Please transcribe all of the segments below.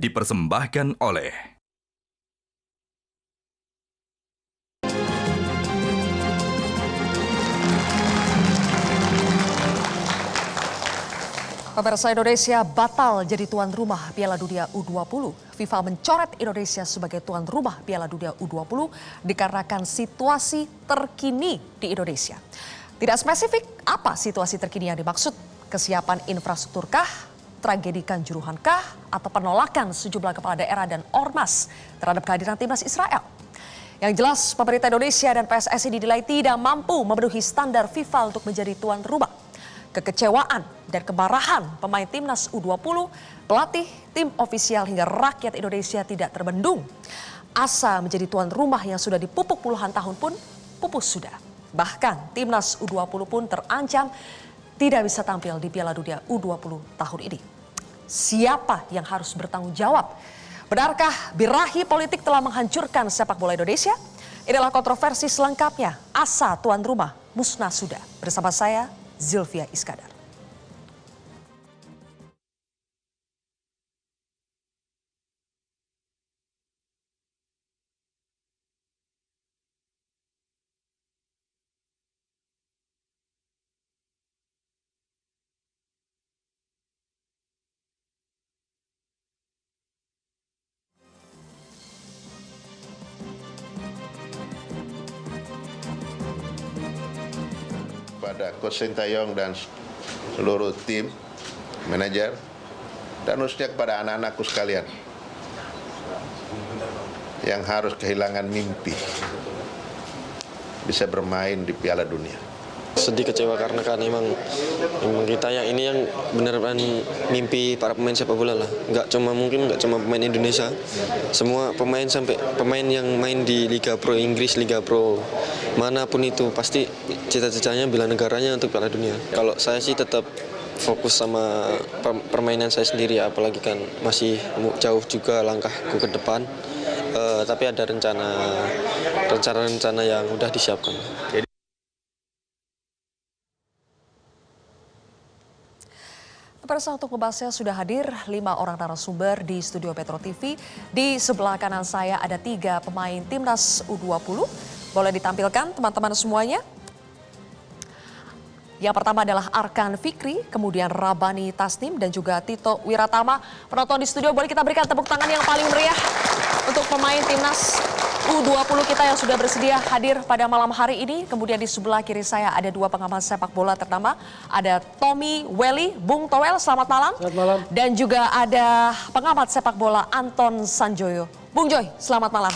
dipersembahkan oleh Pemirsa, Indonesia batal jadi tuan rumah Piala Dunia U20. FIFA mencoret Indonesia sebagai tuan rumah Piala Dunia U20 dikarenakan situasi terkini di Indonesia. Tidak spesifik apa situasi terkini yang dimaksud, kesiapan infrastrukturkah, tragedi Kanjuruhankah, atau penolakan sejumlah kepala daerah dan ormas terhadap kehadiran timnas Israel. Yang jelas, pemerintah Indonesia dan PSSI dinilai tidak mampu memenuhi standar FIFA untuk menjadi tuan rumah. Kekecewaan dan kemarahan pemain timnas U20, pelatih, tim ofisial hingga rakyat Indonesia tidak terbendung. Asa menjadi tuan rumah yang sudah dipupuk puluhan tahun pun pupus sudah. Bahkan timnas U20 pun terancam tidak bisa tampil di Piala Dunia U20 tahun ini. Siapa yang harus bertanggung jawab? Benarkah birahi politik telah menghancurkan sepak bola Indonesia? Inilah kontroversi selengkapnya. Asa tuan rumah musnah sudah. Bersama saya, Zilvia Iskandar. Pada Coach Sintayong dan seluruh tim, manajer, dan khususnya kepada anak-anakku sekalian yang harus kehilangan mimpi bisa bermain di Piala Dunia. Sedih, kecewa karena kan emang kita yang ini yang beneran mimpi para pemain sepak bola lah. Nggak cuma pemain Indonesia, semua pemain sampai pemain yang main di Liga Pro Inggris, Liga Pro manapun itu pasti cita-citanya bela negaranya untuk Piala Dunia. Kalau saya sih tetap fokus sama permainan saya sendiri, apalagi kan masih jauh juga langkahku ke depan. Tapi ada rencana yang udah disiapkan. Pemirsa, untuk membahasnya sudah hadir 5 orang narasumber di studio Metro TV. Di sebelah kanan saya ada 3 pemain timnas U20. Boleh ditampilkan teman-teman semuanya. Yang pertama adalah Arkan Fikri, kemudian Rabani Tasnim dan juga Tito Wiratama. Penonton di studio, boleh kita berikan tepuk tangan yang paling meriah untuk pemain timnas U20 kita yang sudah bersedia hadir pada malam hari ini. Kemudian di sebelah kiri saya ada 2 pengamat sepak bola ternama. Ada Tommy Welly, Bung Toel, selamat malam. Selamat malam. Dan juga ada pengamat sepak bola Anton Sanjoyo. Bung Joy, selamat malam.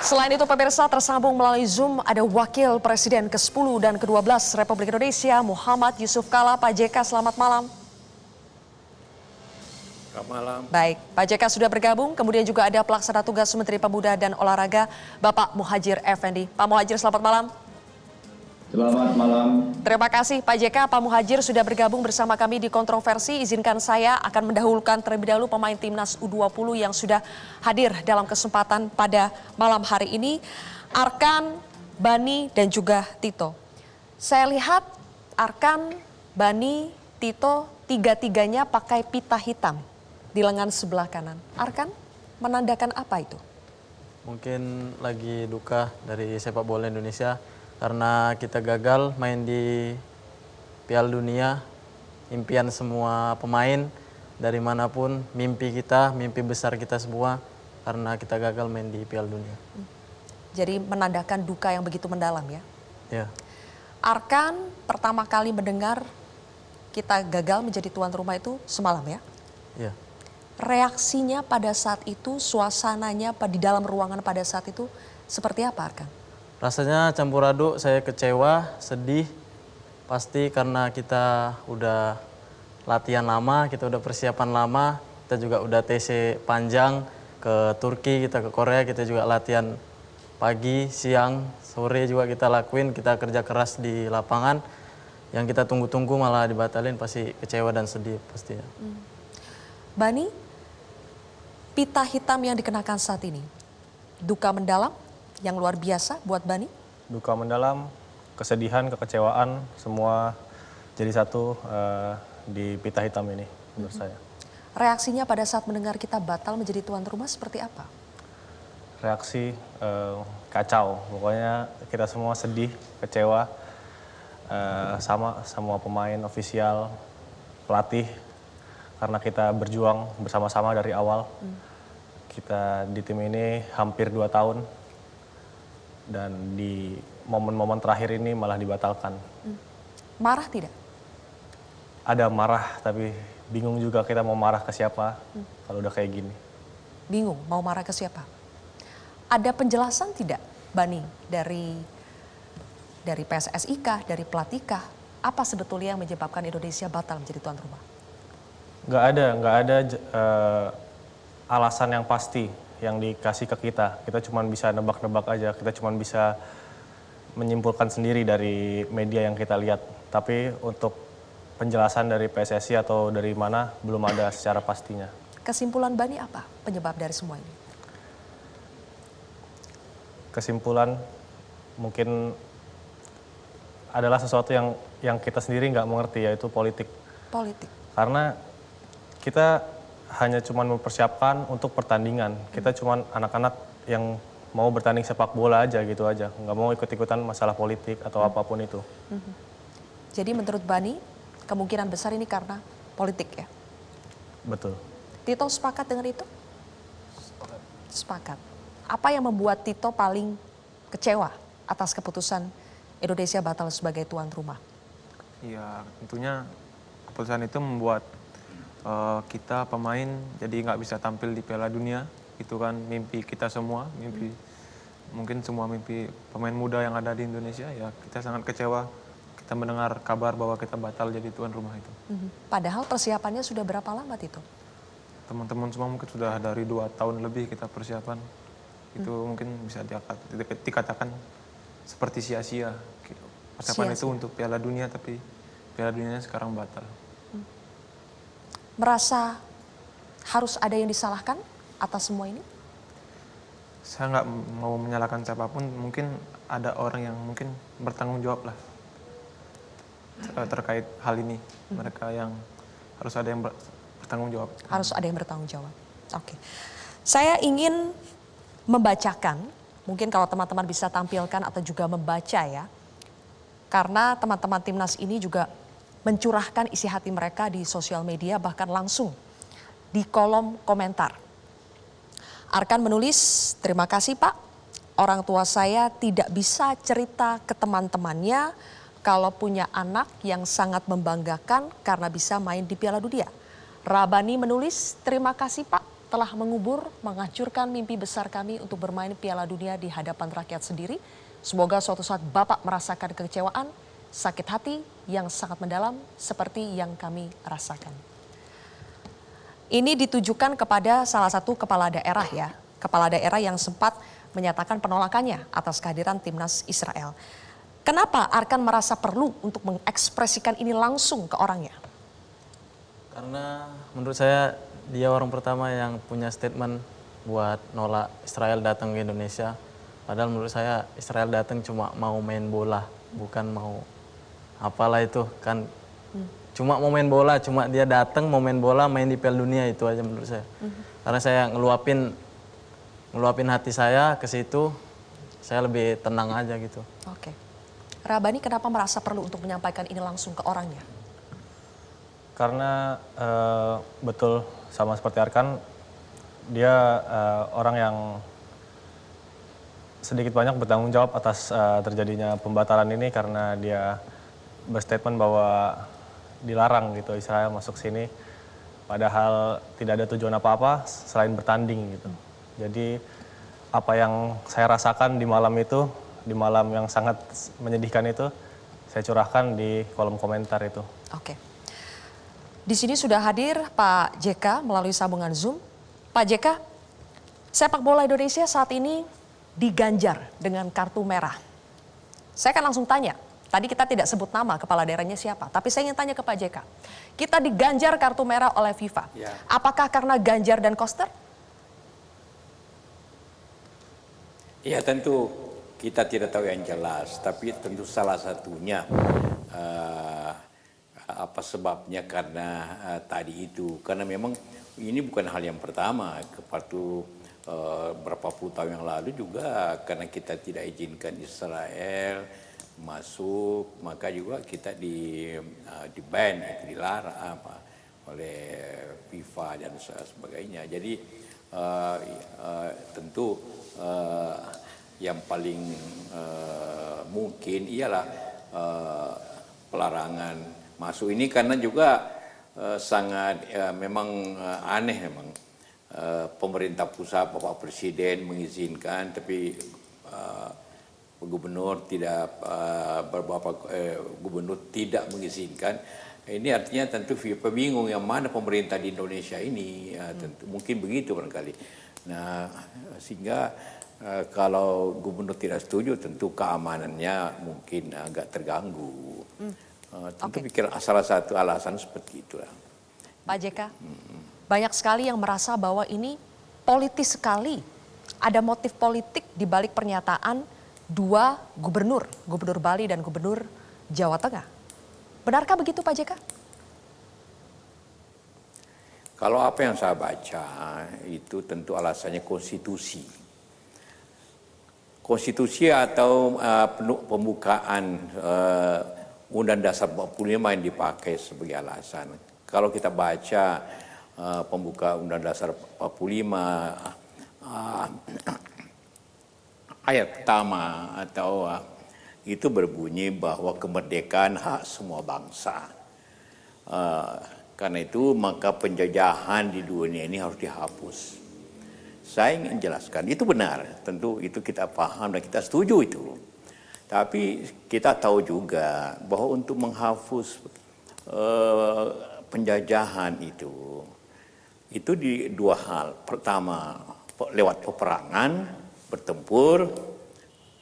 Selain itu, pemirsa, tersambung melalui Zoom ada Wakil Presiden ke-10 dan ke-12 Republik Indonesia, Muhammad Yusuf Kala. Pak JK, selamat malam. Selamat malam. Baik, Pak JK sudah bergabung. Kemudian juga ada Pelaksana Tugas Menteri Pemuda dan Olahraga, Bapak Muhadjir Effendi. Pak Muhadjir, selamat malam. Selamat malam. Terima kasih Pak JK, Pak Muhadjir sudah bergabung bersama kami di Kontroversi. Izinkan saya akan mendahulukan terlebih dahulu pemain timnas U20 yang sudah hadir dalam kesempatan pada malam hari ini. Arkan, Bani, dan juga Tito. Saya lihat Arkan, Bani, Tito, tiga-tiganya pakai pita hitam di lengan sebelah kanan. Arkan, menandakan apa itu? Mungkin lagi duka dari sepak bola Indonesia karena kita gagal main di Piala Dunia. Impian semua pemain dari manapun, mimpi kita, mimpi besar kita semua karena kita gagal main di Piala Dunia. Jadi menandakan duka yang begitu mendalam ya? Ya. Arkan pertama kali mendengar kita gagal menjadi tuan rumah itu semalam ya? Ya. Reaksinya pada saat itu, suasananya di dalam ruangan pada saat itu seperti apa, Arkan? Rasanya campur aduk, saya kecewa, sedih. Pasti karena kita udah latihan lama, kita udah persiapan lama. Kita juga udah TC panjang ke Turki, kita ke Korea, kita juga latihan pagi, siang, sore juga kita lakuin. Kita kerja keras di lapangan. Yang kita tunggu-tunggu malah dibatalin, pasti kecewa dan sedih pastinya. Bani, pita hitam yang dikenakan saat ini, duka mendalam yang luar biasa buat Bani? Duka mendalam, kesedihan, kekecewaan, semua jadi satu. di pita hitam ini menurut saya. Reaksinya pada saat mendengar kita batal menjadi tuan rumah seperti apa? Reaksi kacau, pokoknya kita semua sedih, kecewa, sama semua pemain, ofisial, pelatih, karena kita berjuang bersama-sama dari awal. Kita di tim ini hampir 2 tahun, dan di momen-momen terakhir ini malah dibatalkan. Marah tidak? Ada marah, tapi bingung juga kita mau marah ke siapa kalau udah kayak gini. Bingung mau marah ke siapa? Ada penjelasan tidak, Bani, dari PSSI kah, dari pelatih kah? Apa sebetulnya yang menyebabkan Indonesia batal menjadi tuan rumah? Nggak ada alasan yang pasti yang dikasih ke kita. Kita cuma bisa nebak-nebak aja, kita cuma bisa menyimpulkan sendiri dari media yang kita lihat. Tapi untuk penjelasan dari PSSI atau dari mana belum ada secara pastinya. Kesimpulan Bani apa penyebab dari semua ini? Kesimpulan mungkin adalah sesuatu yang kita sendiri nggak mengerti, yaitu politik. Politik. Karena kita hanya cuma mempersiapkan untuk pertandingan. Kita cuma anak-anak yang mau bertanding sepak bola aja gitu aja. Nggak mau ikut-ikutan masalah politik atau apapun itu. Jadi menurut Bani, kemungkinan besar ini karena politik ya? Betul. Tito sepakat dengan itu? Sepakat. Apa yang membuat Tito paling kecewa atas keputusan Indonesia batal sebagai tuan rumah? Ya tentunya keputusan itu membuat kita pemain jadi nggak bisa tampil di Piala Dunia. Itu kan mimpi kita semua, mungkin semua mimpi pemain muda yang ada di Indonesia. Ya kita sangat kecewa kita mendengar kabar bahwa kita batal jadi tuan rumah itu. Padahal persiapannya sudah berapa lama Tito? Teman-teman semua mungkin sudah dari 2 tahun lebih kita persiapan. Itu mungkin bisa dikatakan seperti sia-sia. Persiapan itu untuk Piala Dunia, tapi Piala Dunianya sekarang batal. Merasa harus ada yang disalahkan atas semua ini? Saya nggak mau menyalahkan siapapun, mungkin ada orang yang mungkin bertanggung jawab lah terkait hal ini. Mereka yang harus ada yang bertanggung jawab. Harus ada yang bertanggung jawab. Oke. Saya ingin membacakan, mungkin kalau teman-teman bisa tampilkan atau juga membaca ya. Karena teman-teman timnas ini juga mencurahkan isi hati mereka di sosial media, bahkan langsung di kolom komentar. Arkan menulis, terima kasih Pak, orang tua saya tidak bisa cerita ke teman-temannya kalau punya anak yang sangat membanggakan karena bisa main di Piala Dunia. Rabani menulis, terima kasih Pak telah mengubur, menghancurkan mimpi besar kami untuk bermain Piala Dunia di hadapan rakyat sendiri. Semoga suatu saat Bapak merasakan kekecewaan, sakit hati yang sangat mendalam seperti yang kami rasakan. Ini ditujukan kepada salah satu kepala daerah ya. Kepala daerah yang sempat menyatakan penolakannya atas kehadiran timnas Israel. Kenapa Arkan merasa perlu untuk mengekspresikan ini langsung ke orangnya? Karena menurut saya dia orang pertama yang punya statement buat nolak Israel datang ke Indonesia. Padahal menurut saya Israel datang cuma mau main bola, bukan mau apalah itu kan. Cuma mau main bola, cuma dia datang mau main bola, main di Piala Dunia, itu aja menurut saya. Karena saya ngeluapin hati saya ke situ, saya lebih tenang aja gitu. Oke. Rabani kenapa merasa perlu untuk menyampaikan ini langsung ke orangnya? Karena betul sama seperti Arkan, dia orang yang sedikit banyak bertanggung jawab atas terjadinya pembatalan ini, karena dia berstatement bahwa dilarang gitu Israel masuk sini, padahal tidak ada tujuan apa-apa selain bertanding gitu. Jadi apa yang saya rasakan di malam itu, di malam yang sangat menyedihkan itu, saya curahkan di kolom komentar itu. Oke. Di sini sudah hadir Pak JK melalui sambungan Zoom. Pak JK, sepak bola Indonesia saat ini diganjar dengan kartu merah. Saya akan langsung tanya, tadi kita tidak sebut nama kepala daerahnya siapa, tapi saya ingin tanya ke Pak JK. Kita diganjar kartu merah oleh FIFA. Ya. Apakah karena Ganjar dan Koster? Ya tentu kita tidak tahu yang jelas, tapi tentu salah satunya apa sebabnya karena tadi itu. Karena memang ini bukan hal yang pertama. Waktu berapa puluh tahun yang lalu juga karena kita tidak izinkan Israel masuk, maka juga kita di ban, dilarang oleh FIFA dan sebagainya. Jadi tentu yang paling mungkin ialah pelarangan masuk ini karena juga sangat memang aneh memang. Pemerintah pusat, Bapak Presiden mengizinkan, tapi gubernur tidak beberapa gubernur tidak mengizinkan. Ini artinya tentu FIFA bingung yang mana pemerintah di Indonesia ini, tentu mungkin begitu barangkali. Nah, sehingga kalau gubernur tidak setuju, tentu keamanannya mungkin agak terganggu. Tentu pikir salah satu alasan seperti itulah. Pak JK, banyak sekali yang merasa bahwa ini politis sekali. Ada motif politik di balik pernyataan dua gubernur, Gubernur Bali dan Gubernur Jawa Tengah. Benarkah begitu Pak JK? Kalau apa yang saya baca itu tentu alasannya konstitusi. Konstitusi atau pembukaan Undang Dasar 45 yang dipakai sebagai alasan. Kalau kita baca pembuka Undang Dasar 45 ayat pertama atau itu berbunyi bahwa kemerdekaan hak semua bangsa. Karena itu maka penjajahan di dunia ini harus dihapus. Saya ingin jelaskan, itu benar, tentu itu kita paham dan kita setuju itu. Tapi kita tahu juga bahwa untuk menghapus penjajahan itu di dua hal. Pertama, lewat peperangan, bertempur,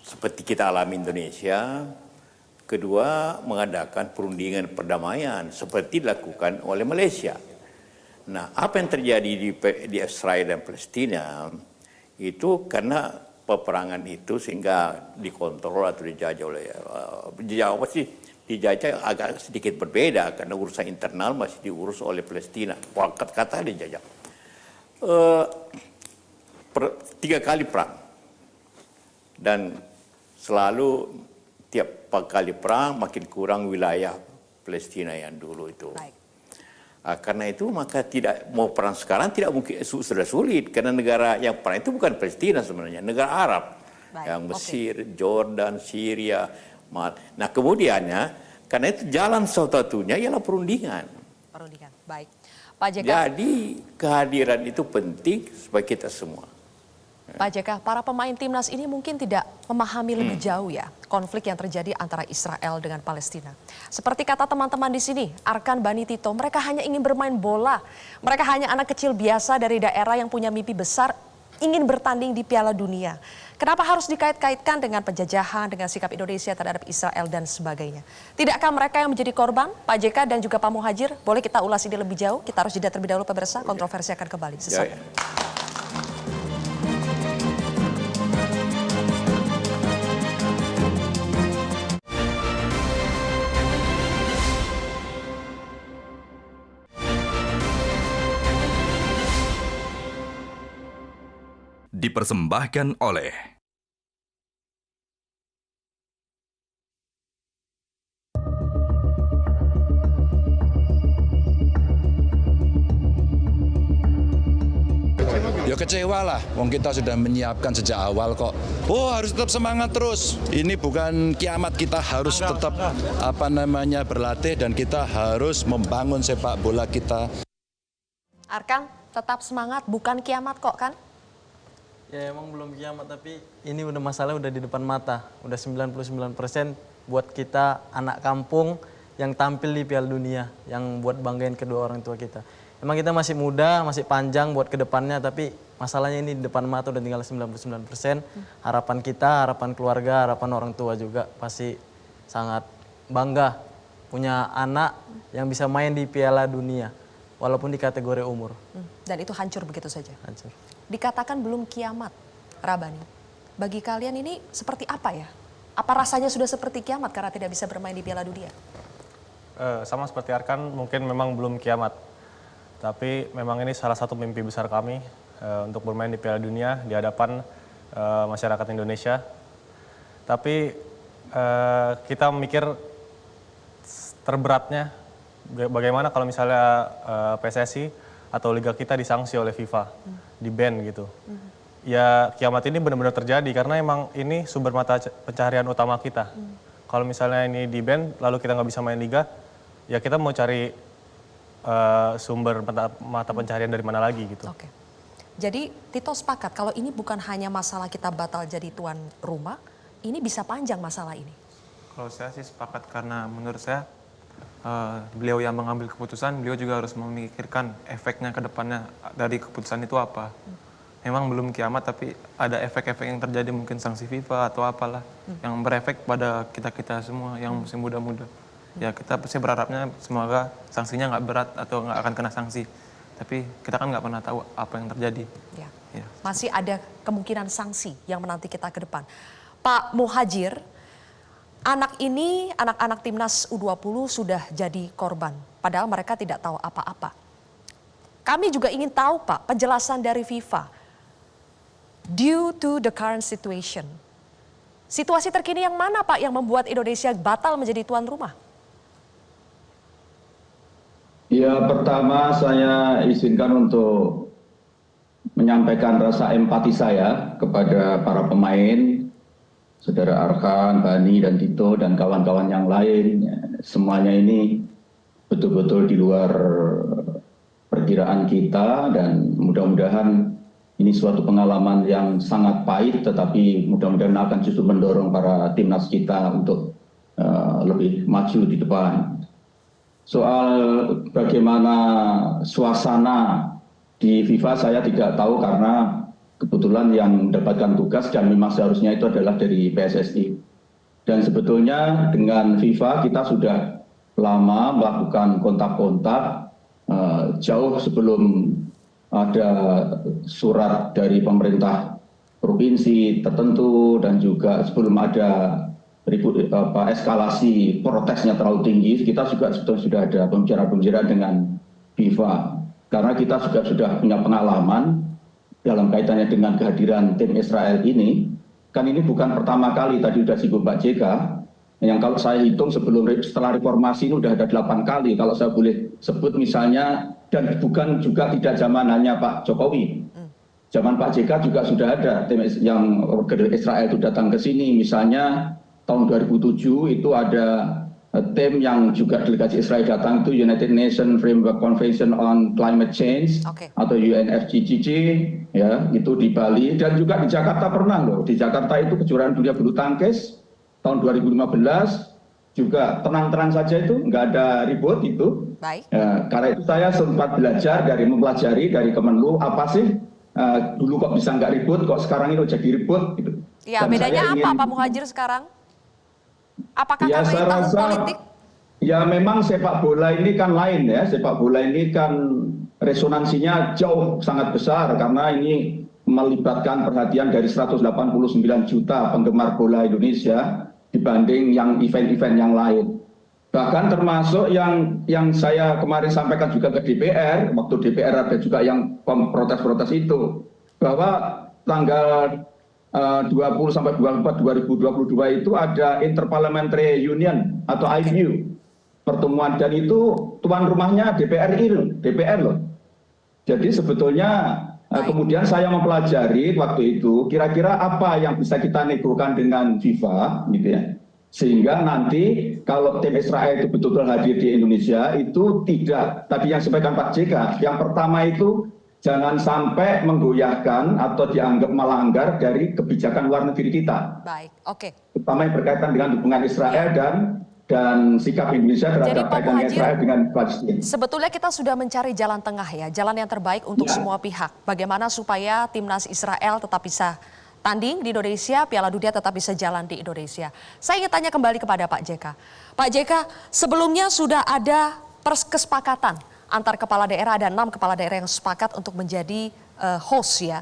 seperti kita alami Indonesia. Kedua, mengadakan perundingan perdamaian, seperti dilakukan oleh Malaysia. Nah, apa yang terjadi di Israel dan Palestina, itu karena peperangan itu sehingga dikontrol atau dijajah oleh, dijajah agak sedikit berbeda karena urusan internal masih diurus oleh Palestina. Kata dijajah. 3 kali perang. Dan selalu tiap kali perang makin kurang wilayah Palestina yang dulu itu. Karena itu maka tidak mau perang sekarang tidak mungkin, sudah sulit karena negara yang perang itu bukan Palestina sebenarnya, negara Arab. Yang Mesir, Jordan, Syria. Nah kemudiannya, karena itu jalan satu-satunya ialah perundingan. Perundingan, baik. Pak JK. Jadi kehadiran itu penting supaya kita semua. Pak JK, para pemain timnas ini mungkin tidak memahami lebih jauh ya konflik yang terjadi antara Israel dengan Palestina. Seperti kata teman-teman di sini, Arkan, Bani, Tito, mereka hanya ingin bermain bola. Mereka hanya anak kecil biasa dari daerah yang punya mimpi besar, ingin bertanding di Piala Dunia. Kenapa harus dikait-kaitkan dengan penjajahan, dengan sikap Indonesia terhadap Israel dan sebagainya? Tidakkah mereka yang menjadi korban, Pak JK dan juga Pak Muhadjir? Boleh kita ulas ini lebih jauh? Kita harus jeda terlebih dahulu pemirsa, kontroversi akan kembali sesaat. Dipersembahkan oleh Ya kecewa lah, wong kita sudah menyiapkan sejak awal kok. Oh harus tetap semangat terus. Ini bukan kiamat, kita harus tetap berlatih dan kita harus membangun sepak bola kita. Arkan, tetap semangat, bukan kiamat kok kan? Ya emang belum kiamat, tapi ini udah masalah udah di depan mata. Udah 99% buat kita anak kampung yang tampil di Piala Dunia, yang buat banggain kedua orang tua kita. Emang kita masih muda, masih panjang buat kedepannya, tapi masalahnya ini di depan mata udah tinggal 99%. Harapan kita, harapan keluarga, harapan orang tua juga pasti sangat bangga punya anak yang bisa main di Piala Dunia, walaupun di kategori umur. Dan itu hancur begitu saja? Hancur. Dikatakan belum kiamat, Rabani. Bagi kalian ini seperti apa ya? Apa rasanya sudah seperti kiamat karena tidak bisa bermain di Piala Dunia? sama seperti Arkan, mungkin memang belum kiamat. Tapi memang ini salah satu mimpi besar kami untuk bermain di Piala Dunia di hadapan masyarakat Indonesia. Tapi kita mikir terberatnya bagaimana kalau misalnya PSSI atau liga kita disanksi oleh FIFA, di-ban gitu. Ya kiamat ini benar-benar terjadi karena emang ini sumber mata pencaharian utama kita. Kalau misalnya ini di-ban lalu kita nggak bisa main liga, ya kita mau cari sumber mata pencaharian dari mana lagi gitu. Oke. Jadi Tito sepakat kalau ini bukan hanya masalah kita batal jadi tuan rumah, ini bisa panjang masalah ini. Kalau saya sih sepakat karena menurut saya beliau yang mengambil keputusan, beliau juga harus memikirkan efeknya ke depannya dari keputusan itu apa. Memang belum kiamat tapi ada efek-efek yang terjadi, mungkin sanksi FIFA atau apalah yang berefek pada kita-kita semua yang masih muda-muda. Ya kita pasti berharapnya semoga sanksinya nggak berat atau nggak akan kena sanksi. Tapi kita kan nggak pernah tahu apa yang terjadi. Ya. Ya. Masih ada kemungkinan sanksi yang menanti kita ke depan. Pak Muhadjir, anak-anak timnas U20 sudah jadi korban. Padahal mereka tidak tahu apa-apa. Kami juga ingin tahu Pak, penjelasan dari FIFA. Due to the current situation. Situasi terkini yang mana Pak yang membuat Indonesia batal menjadi tuan rumah? Ya, pertama saya izinkan untuk menyampaikan rasa empati saya kepada para pemain, Saudara Arkan, Bani, dan Tito, dan kawan-kawan yang lain. Semuanya ini betul-betul di luar perkiraan kita dan mudah-mudahan ini suatu pengalaman yang sangat pahit, tetapi mudah-mudahan akan justru mendorong para timnas kita untuk lebih maju di depan. Soal bagaimana suasana di FIFA saya tidak tahu karena kebetulan yang mendapatkan tugas dan memang seharusnya itu adalah dari PSSI. Dan sebetulnya dengan FIFA kita sudah lama melakukan kontak-kontak jauh sebelum ada surat dari pemerintah provinsi tertentu dan juga sebelum ada eskalasi protesnya terlalu tinggi, kita juga sudah ada pembicaraan dengan FIFA. Karena kita juga sudah punya pengalaman dalam kaitannya dengan kehadiran tim Israel ini. Kan ini bukan pertama kali, tadi sudah singgung Pak JK, yang kalau saya hitung setelah reformasi ini sudah ada 8 kali, kalau saya boleh sebut misalnya, dan bukan juga tidak zaman hanya Pak Jokowi. Zaman Pak JK juga sudah ada tim yang Israel itu datang ke sini, misalnya tahun 2007 itu ada tim yang juga delegasi Israel datang itu United Nations Framework Convention on Climate Change atau UNFCCC, ya itu di Bali, dan juga di Jakarta pernah loh. Di Jakarta itu kejuaraan dunia bulu tangkis tahun 2015 juga tenang-tenang saja, itu nggak ada ribut itu. Baik. Ya, karena itu saya sempat mempelajari dari Kemenlu apa sih dulu kok bisa nggak ribut, kok sekarang ini jadi ribut gitu. Ya, bedanya apa Pak Muhadjir sekarang? Apakah ya, karena tahun politik? Ya memang sepak bola ini kan lain ya, sepak bola ini kan resonansinya jauh sangat besar karena ini melibatkan perhatian dari 189 juta penggemar bola Indonesia dibanding yang event-event yang lain. Bahkan termasuk yang saya kemarin sampaikan juga ke DPR, waktu DPR ada juga yang protes-protes itu, bahwa tanggal 20 sampai 24 2022 itu ada Interparliamentary Union atau IPU pertemuan, dan itu tuan rumahnya DPR loh. Jadi sebetulnya kemudian saya mempelajari waktu itu kira-kira apa yang bisa kita negokan dengan FIFA gitu ya. Sehingga nanti kalau tim Israel itu betul-betul hadir di Indonesia itu tidak, tadi yang disampaikan Pak JK, yang pertama itu jangan sampai menggoyahkan atau dianggap melanggar dari kebijakan luar negeri kita. Baik, oke. Terutama yang berkaitan dengan hubungan Israel dan sikap Indonesia terhadap kaitan Israel dengan Palestina. Sebetulnya kita sudah mencari jalan tengah ya, jalan yang terbaik untuk semua pihak. Bagaimana supaya timnas Israel tetap bisa tanding di Indonesia, Piala Dunia tetap bisa jalan di Indonesia. Saya ingin tanya kembali kepada Pak JK. Pak JK, sebelumnya sudah ada kesepakatan antar kepala daerah, ada 6 kepala daerah yang sepakat untuk menjadi host ya.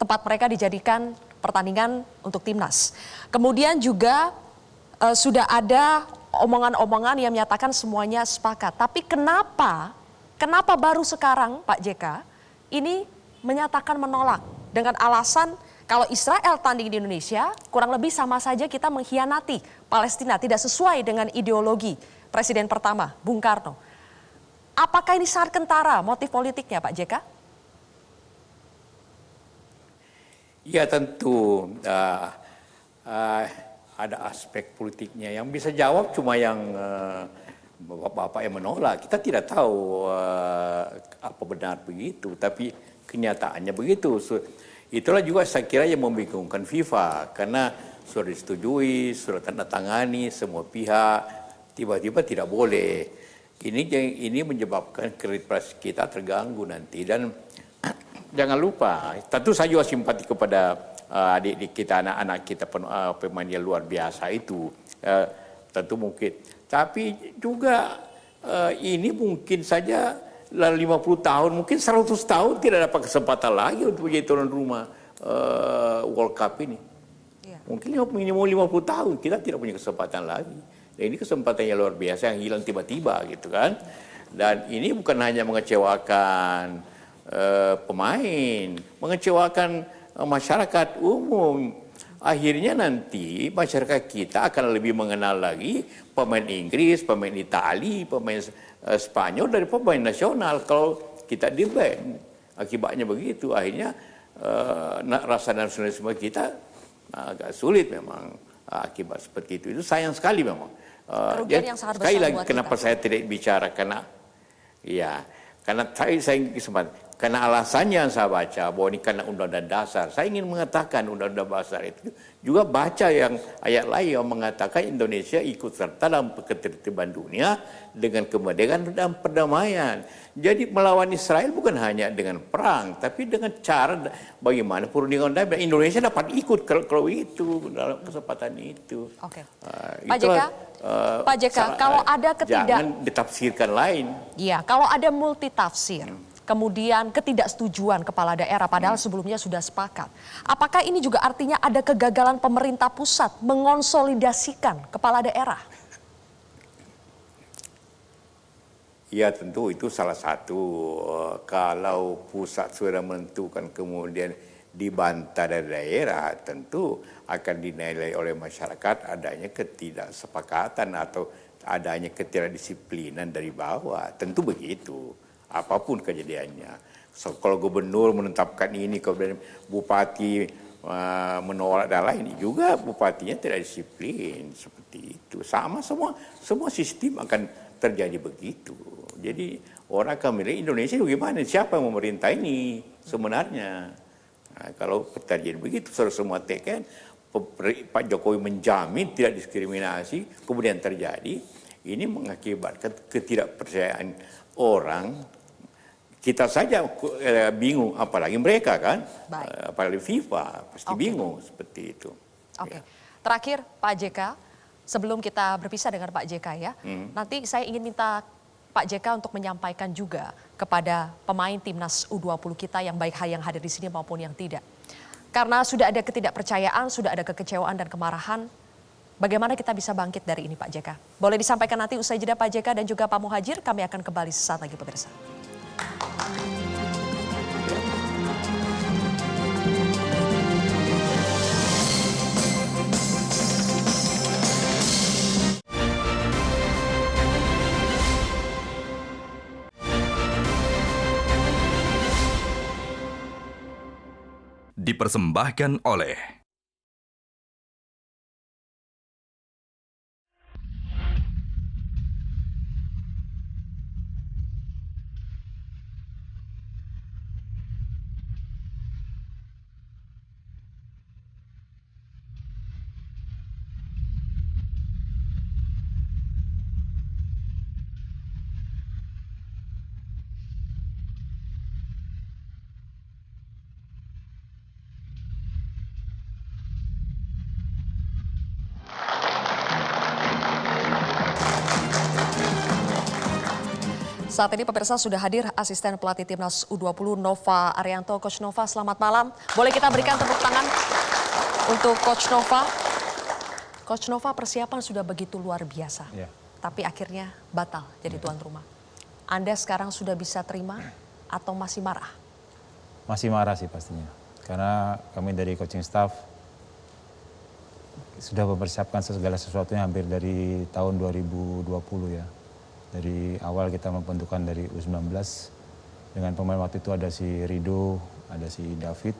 Tempat mereka dijadikan pertandingan untuk timnas. Kemudian juga sudah ada omongan-omongan yang menyatakan semuanya sepakat. Tapi kenapa baru sekarang Pak JK ini menyatakan menolak dengan alasan kalau Israel tanding di Indonesia kurang lebih sama saja kita mengkhianati Palestina, tidak sesuai dengan ideologi Presiden pertama Bung Karno. Apakah ini sangat kentara motif politiknya Pak JK? Ya tentu ada aspek politiknya. Yang bisa jawab cuma yang bapak-bapak yang menolak. Kita tidak tahu apa benar begitu, tapi kenyataannya begitu. Itulah juga saya kira yang membingungkan FIFA, karena sudah disetujui, sudah tanda tangani semua pihak, tiba-tiba tidak boleh. Ini menyebabkan kredibilitas kita terganggu nanti. Dan jangan lupa, tentu saya juga simpati kepada adik-adik kita, anak-anak kita pemain yang luar biasa itu. Tentu mungkin. Tapi juga ini mungkin saja 50 tahun, mungkin 100 tahun tidak dapat kesempatan lagi untuk menjadi tuan rumah World Cup ini. Ya. Mungkin minimum 50 tahun kita tidak punya kesempatan lagi. Dan ini kesempatan yang luar biasa yang hilang tiba-tiba gitu kan. Dan ini bukan hanya mengecewakan pemain, mengecewakan masyarakat umum. Akhirnya nanti masyarakat kita akan lebih mengenal lagi pemain Inggris, pemain Itali, pemain Spanyol dari pemain nasional. Kalau kita di-ban, akibatnya begitu. Akhirnya rasa nasionalisme kita agak sulit memang akibat seperti itu. Itu sayang sekali memang. Kerugian yang sangat besar sekali lagi buat kenapa kita. saya tidak bicara karena saya karena alasannya yang saya baca bahwa ini karena undang-undang dasar. Saya ingin mengatakan undang-undang dasar itu juga baca yang ayat lain yang mengatakan Indonesia ikut serta dalam ketertiban dunia dengan kemerdekaan dan perdamaian. Jadi melawan Israel bukan hanya dengan perang, tapi dengan cara bagaimana perundingan damai. Indonesia dapat ikut kalau itu dalam kesempatan itu. Oke. Pak JK, kalau ada jangan ditafsirkan lain. Iya, kalau ada multitafsir, kemudian ketidaksetujuan kepala daerah padahal sebelumnya sudah sepakat. Apakah ini juga artinya ada kegagalan pemerintah pusat mengonsolidasikan kepala daerah? Ya tentu itu salah satu. Kalau pusat sudah menentukan kemudian dibantah dari daerah, tentu akan dinilai oleh masyarakat adanya ketidaksepakatan atau adanya ketidakdisiplinan dari bawah. Tentu begitu. Apapun kejadiannya. Kalau gubernur menetapkan ini, kemudian bupati menolak dan lain, juga bupatinya tidak disiplin seperti itu. Sama semua sistem akan terjadi begitu. Jadi orang akan melihat Indonesia bagaimana, siapa yang memerintah ini sebenarnya. Nah, kalau terjadi begitu, semua tekan, Pak Jokowi menjamin tidak diskriminasi, kemudian terjadi, ini mengakibatkan ketidakpercayaan orang. Kita saja bingung, apalagi mereka kan, apalagi FIFA pasti bingung seperti itu. Oke, terakhir Pak JK, sebelum kita berpisah dengan Pak JK ya, nanti saya ingin minta Pak JK untuk menyampaikan juga kepada pemain timnas U20 kita yang baik yang hadir di sini maupun yang tidak. Karena sudah ada ketidakpercayaan, sudah ada kekecewaan dan kemarahan, bagaimana kita bisa bangkit dari ini Pak JK? Boleh disampaikan nanti usai jeda Pak JK dan juga Pak Muhadjir, kami akan kembali sesaat lagi pemirsa. Dipersembahkan oleh Saat ini pemirsa sudah hadir asisten pelatih timnas U20 Nova Arianto. Coach Nova, selamat malam. Boleh kita berikan tepuk tangan untuk Coach Nova. Coach Nova, persiapan sudah begitu luar biasa, Ya. tapi akhirnya batal jadi tuan rumah. Anda sekarang sudah bisa terima atau masih marah? Masih marah sih pastinya. Karena kami dari coaching staff sudah mempersiapkan segala sesuatunya hampir dari tahun 2020 ya. Dari awal kita membentukkan dari U19 dengan pemain waktu itu ada si Rido, ada si David,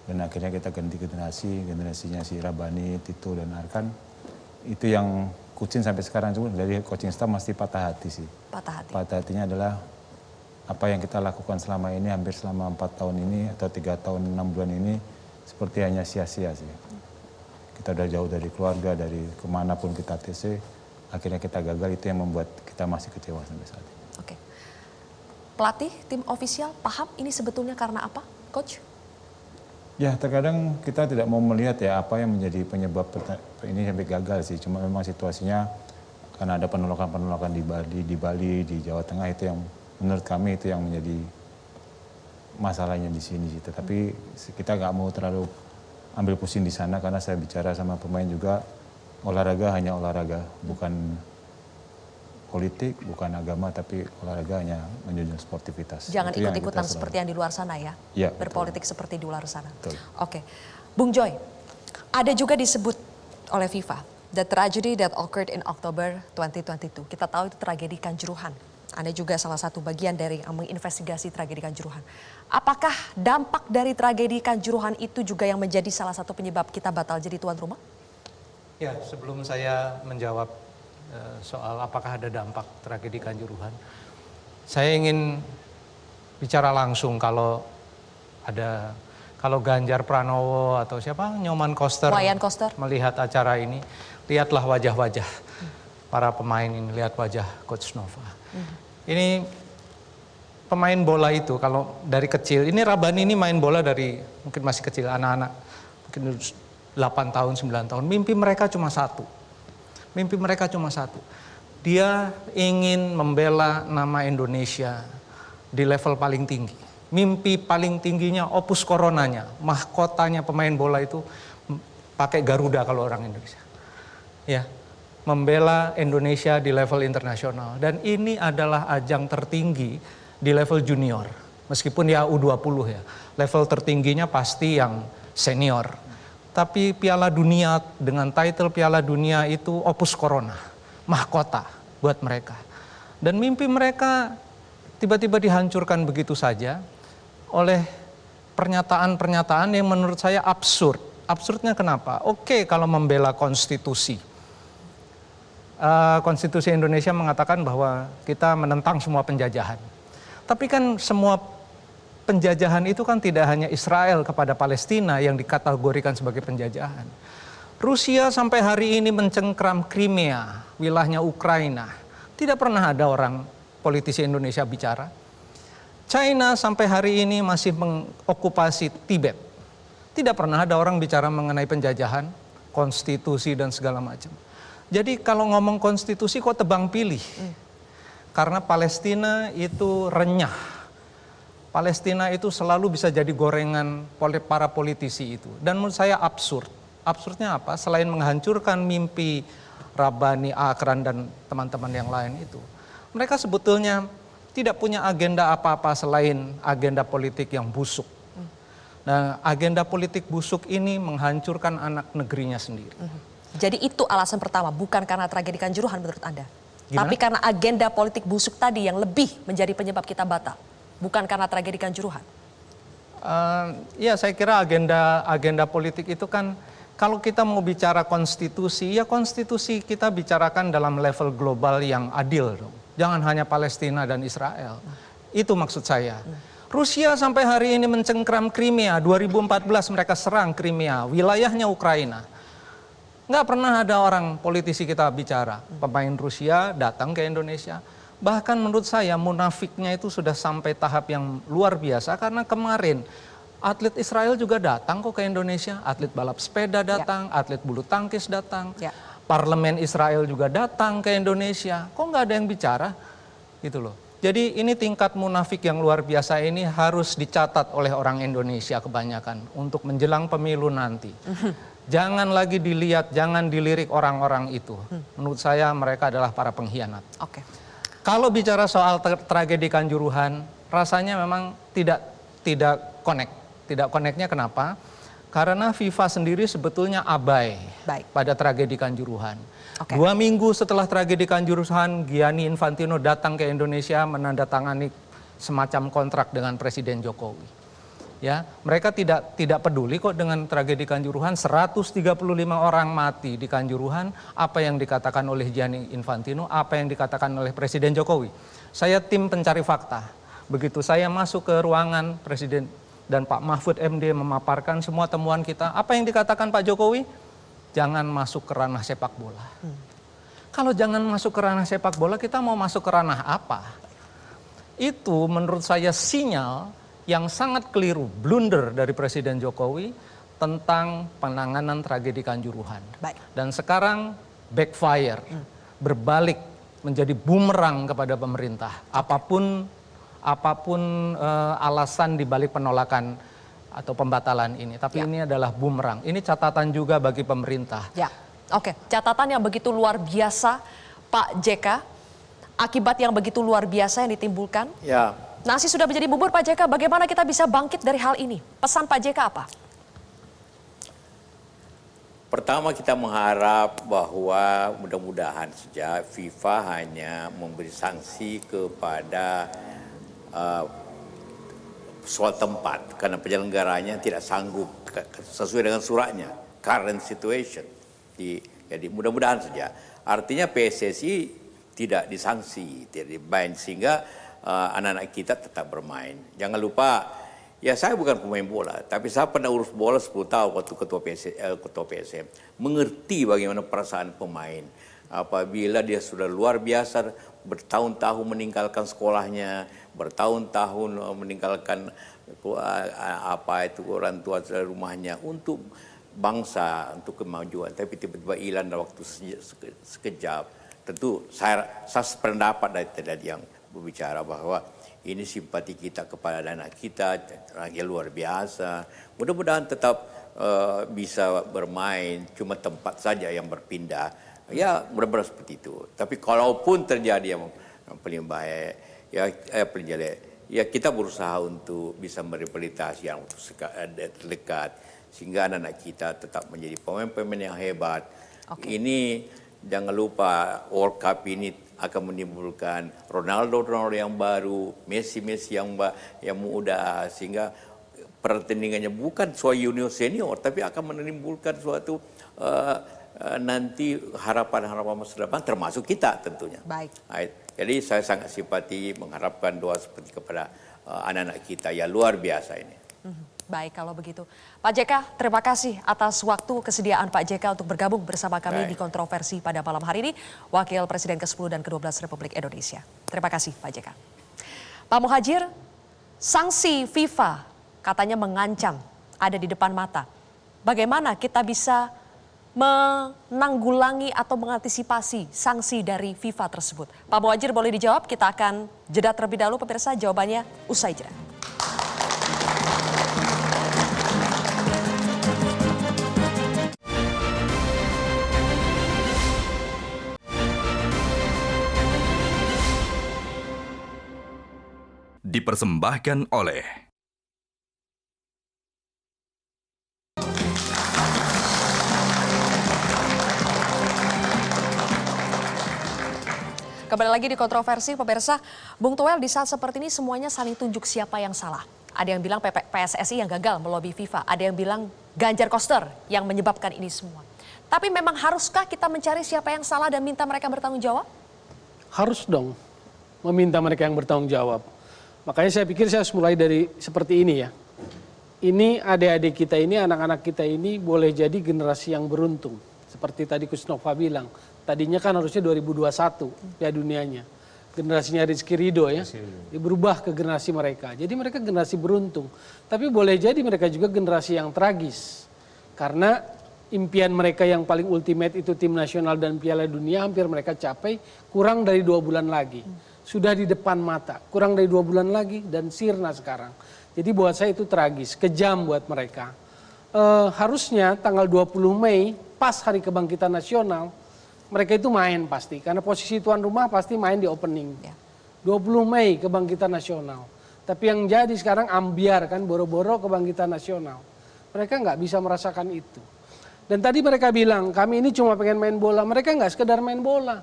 dan akhirnya kita ganti generasinya si Rabani, Tito, dan Arkan. Itu yang Kucin sampai sekarang cuma dari coaching staff masih patah hati sih. Patah hati. Patah hatinya adalah apa yang kita lakukan selama ini, hampir selama 4 tahun ini atau 3 tahun 6 bulan ini seperti hanya sia-sia sih. Kita udah jauh dari keluarga, dari kemanapun kita TC, akhirnya kita gagal, itu yang membuat kita masih kecewa sampai saat ini. Oke. Pelatih, tim ofisial paham ini sebetulnya karena apa, Coach? Ya, terkadang kita tidak mau melihat ya apa yang menjadi penyebab ini sampai gagal sih. Cuma memang situasinya karena ada penolakan-penolakan di Bali, di Jawa Tengah, itu yang menurut kami itu yang menjadi masalahnya di sini sih. Tetapi kita nggak mau terlalu ambil pusing di sana karena saya bicara sama pemain juga, olahraga hanya olahraga, bukan politik, bukan agama, tapi olahraga hanya menjunjung sportivitas. Jangan Itu yang ikut-ikutan kita selalu- seperti yang di luar sana ya, Ya, berpolitik seperti di luar sana. Betul. Oke, Bung Joy, ada juga disebut oleh FIFA, the tragedy that occurred in October 2022. Kita tahu itu tragedi Kanjuruhan. Anda juga salah satu bagian dari yang menginvestigasi tragedi Kanjuruhan. Apakah dampak dari tragedi Kanjuruhan itu juga yang menjadi salah satu penyebab kita batal jadi tuan rumah? Ya, sebelum saya menjawab soal apakah ada dampak tragedi Kanjuruhan, saya ingin bicara langsung kalau Ganjar Pranowo atau siapa, Nyoman Koster, Wayan Koster melihat acara ini, lihatlah wajah-wajah para pemain ini, lihat wajah Coach Nova. Ini pemain bola itu kalau dari kecil, ini Rabani ini main bola dari mungkin masih kecil, anak-anak mungkin 8 tahun, 9 tahun, mimpi mereka cuma satu. Mimpi mereka cuma satu. Dia ingin membela nama Indonesia di level paling tinggi. Mimpi paling tingginya opus coronanya, mahkotanya pemain bola itu pakai Garuda kalau orang Indonesia. Ya, membela Indonesia di level internasional. Dan ini adalah ajang tertinggi di level junior. Meskipun ya U20 ya, level tertingginya pasti yang senior. Tapi Piala Dunia dengan title Piala Dunia itu opus corona, mahkota buat mereka. Dan mimpi mereka tiba-tiba dihancurkan begitu saja oleh pernyataan-pernyataan yang menurut saya absurd. Absurdnya kenapa? Oke, kalau membela konstitusi. Konstitusi Indonesia mengatakan bahwa kita menentang semua penjajahan. Tapi kan semua penjajahan itu kan tidak hanya Israel kepada Palestina yang dikategorikan sebagai penjajahan. Rusia sampai hari ini mencengkram Crimea, wilayahnya Ukraina. Tidak pernah ada orang politisi Indonesia bicara. China sampai hari ini masih mengokupasi Tibet. Tidak pernah ada orang bicara mengenai penjajahan, konstitusi dan segala macam. Jadi kalau ngomong konstitusi kok tebang pilih. Karena Palestina itu renyah. Palestina itu selalu bisa jadi gorengan para politisi itu. Dan menurut saya absurd. Absurdnya apa? Selain menghancurkan mimpi Rabani, Akran, dan teman-teman yang lain itu. Mereka sebetulnya tidak punya agenda apa-apa selain agenda politik yang busuk. Nah, agenda politik busuk ini menghancurkan anak negerinya sendiri. Jadi itu alasan pertama, bukan karena tragedi Kanjuruhan menurut Anda? Gimana? Tapi karena agenda politik busuk tadi yang lebih menjadi penyebab kita batal? Bukan karena tragedi Kanjuruhan? Ya, saya kira agenda politik itu kan kalau kita mau bicara konstitusi, ya konstitusi kita bicarakan dalam level global yang adil dong. Jangan hanya Palestina dan Israel. Itu maksud saya. Rusia sampai hari ini mencengkram Crimea. 2014 mereka serang Crimea, wilayahnya Ukraina. Nggak pernah ada orang politisi kita bicara. Pemain Rusia datang ke Indonesia. Bahkan menurut saya munafiknya itu sudah sampai tahap yang luar biasa karena kemarin atlet Israel juga datang kok ke Indonesia, atlet balap sepeda datang, atlet bulu tangkis datang, parlemen Israel juga datang ke Indonesia. Kok nggak ada yang bicara? Gitu loh. Jadi ini tingkat munafik yang luar biasa ini harus dicatat oleh orang Indonesia kebanyakan untuk menjelang pemilu nanti. Jangan lagi dilihat, jangan dilirik orang-orang itu. Menurut saya mereka adalah para pengkhianat. Oke. Kalau bicara soal tragedi Kanjuruhan, rasanya memang tidak connect. Tidak connectnya kenapa? Karena FIFA sendiri sebetulnya abai pada tragedi Kanjuruhan. 2 minggu setelah tragedi Kanjuruhan, Gianni Infantino datang ke Indonesia menandatangani semacam kontrak dengan Presiden Jokowi. Ya, mereka tidak peduli kok dengan tragedi Kanjuruhan. 135 orang mati di Kanjuruhan. Apa yang dikatakan oleh Gianni Infantino, apa yang dikatakan oleh Presiden Jokowi. Saya tim pencari fakta. Begitu saya masuk ke ruangan Presiden dan Pak Mahfud MD memaparkan semua temuan kita, apa yang dikatakan Pak Jokowi? Jangan masuk ke ranah sepak bola. Kalau jangan masuk ke ranah sepak bola, kita mau masuk ke ranah apa? Itu menurut saya sinyal yang sangat keliru, blunder dari Presiden Jokowi tentang penanganan tragedi Kanjuruhan. Dan sekarang backfire, berbalik menjadi bumerang kepada pemerintah. Apapun alasan dibalik penolakan atau pembatalan ini, tapi ini adalah bumerang. Ini catatan juga bagi pemerintah. Ya, oke. Catatan yang begitu luar biasa, Pak JK. Akibat yang begitu luar biasa yang ditimbulkan. Ya. Nasi sudah menjadi bubur, Pak JK. Bagaimana kita bisa bangkit dari hal ini? Pesan Pak JK apa? Pertama kita mengharap bahwa mudah-mudahan saja FIFA hanya memberi sanksi kepada soal tempat karena penyelenggaranya tidak sanggup sesuai dengan suratnya, current situation. Jadi mudah-mudahan saja. Artinya PSSI tidak disanksi, tidak diban, sehingga anak-anak kita tetap bermain. Jangan lupa, ya saya bukan pemain bola, tapi saya pernah urus bola 10 tahun waktu ketua PSM. Mengerti bagaimana perasaan pemain. Apabila dia sudah luar biasa, bertahun-tahun meninggalkan sekolahnya, bertahun-tahun meninggalkan orang tua rumahnya untuk bangsa, untuk kemajuan, tapi tiba-tiba hilang dalam waktu sekejap. Tentu saya sependapat dari tadi yang berbicara bahwa ini simpati kita kepada anak kita, yang luar biasa. Mudah-mudahan tetap bisa bermain, cuma tempat saja yang berpindah. Ya mudah-mudahan seperti itu. Tapi kalaupun terjadi yang paling baik, paling jelek, ya kita berusaha untuk bisa merehabilitasi yang terdekat, sehingga anak-anak kita tetap menjadi pemain-pemain yang hebat. Ini jangan lupa World Cup ini akan menimbulkan Ronaldo yang baru, Messi yang muda, sehingga pertandingannya bukan soal junior senior, tapi akan menimbulkan suatu nanti harapan-harapan masa depan termasuk kita tentunya. Baik. Jadi saya sangat simpati mengharapkan doa seperti kepada anak-anak kita yang luar biasa ini. Baik kalau begitu. Pak JK, terima kasih atas waktu kesediaan Pak JK untuk bergabung bersama kami di Kontroversi pada malam hari ini. Wakil Presiden ke-10 dan ke-12 Republik Indonesia. Terima kasih Pak JK. Pak Muhadjir, sanksi FIFA katanya mengancam ada di depan mata. Bagaimana kita bisa menanggulangi atau mengantisipasi sanksi dari FIFA tersebut? Pak Muhadjir boleh dijawab, kita akan jeda terlebih dahulu pemirsa, jawabannya usai jeda. Dipersembahkan oleh Kembali lagi di Kontroversi, pemirsa. Bung Toel, di saat seperti ini semuanya saling tunjuk siapa yang salah. Ada yang bilang PSSI yang gagal melobi FIFA, ada yang bilang Ganjar Koster yang menyebabkan ini semua. Tapi memang haruskah kita mencari siapa yang salah dan minta mereka bertanggung jawab? Harus dong meminta mereka yang bertanggung jawab. Makanya saya pikir saya harus mulai dari seperti ini ya. Ini adik-adik kita ini, anak-anak kita ini boleh jadi generasi yang beruntung. Seperti tadi Kusnova bilang, tadinya kan harusnya 2021 ya dunianya. Generasinya Rizky Ridho ya, berubah ke generasi mereka. Jadi mereka generasi beruntung. Tapi boleh jadi mereka juga generasi yang tragis. Karena impian mereka yang paling ultimate itu tim nasional dan Piala Dunia hampir mereka capai kurang dari 2 bulan lagi. Sudah di depan mata, kurang dari 2 bulan lagi dan sirna sekarang. Jadi buat saya itu tragis, kejam buat mereka. harusnya tanggal 20 Mei pas hari kebangkitan nasional mereka itu main pasti karena posisi tuan rumah pasti main di opening. 20 Mei kebangkitan nasional. Tapi yang jadi sekarang ambiar kan boro-boro kebangkitan nasional. Mereka nggak bisa merasakan itu. Dan tadi mereka bilang kami ini cuma pengen main bola. Mereka nggak sekedar main bola.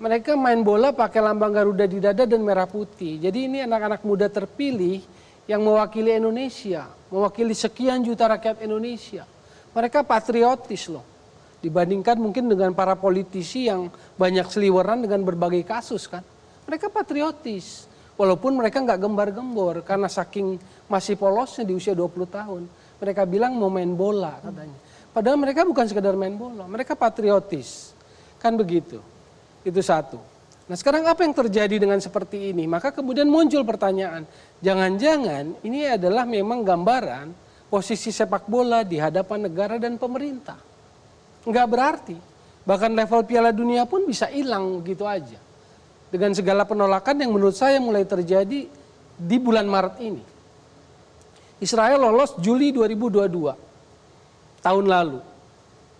Mereka main bola pakai lambang Garuda di dada dan merah putih. Jadi ini anak-anak muda terpilih yang mewakili Indonesia, mewakili sekian juta rakyat Indonesia. Mereka patriotis loh, dibandingkan mungkin dengan para politisi yang banyak seliweran dengan berbagai kasus kan. Mereka patriotis, walaupun mereka nggak gembar-gembor karena saking masih polosnya di usia 20 tahun. Mereka bilang mau main bola katanya. Padahal mereka bukan sekedar main bola, mereka patriotis. Kan begitu, itu satu. Nah sekarang apa yang terjadi dengan seperti ini? Maka kemudian muncul pertanyaan, jangan-jangan ini adalah memang gambaran posisi sepak bola di hadapan negara dan pemerintah. Enggak berarti, bahkan level Piala Dunia pun bisa hilang gitu aja. Dengan segala penolakan yang menurut saya mulai terjadi di bulan Maret ini. Israel lolos Juli 2022, tahun lalu.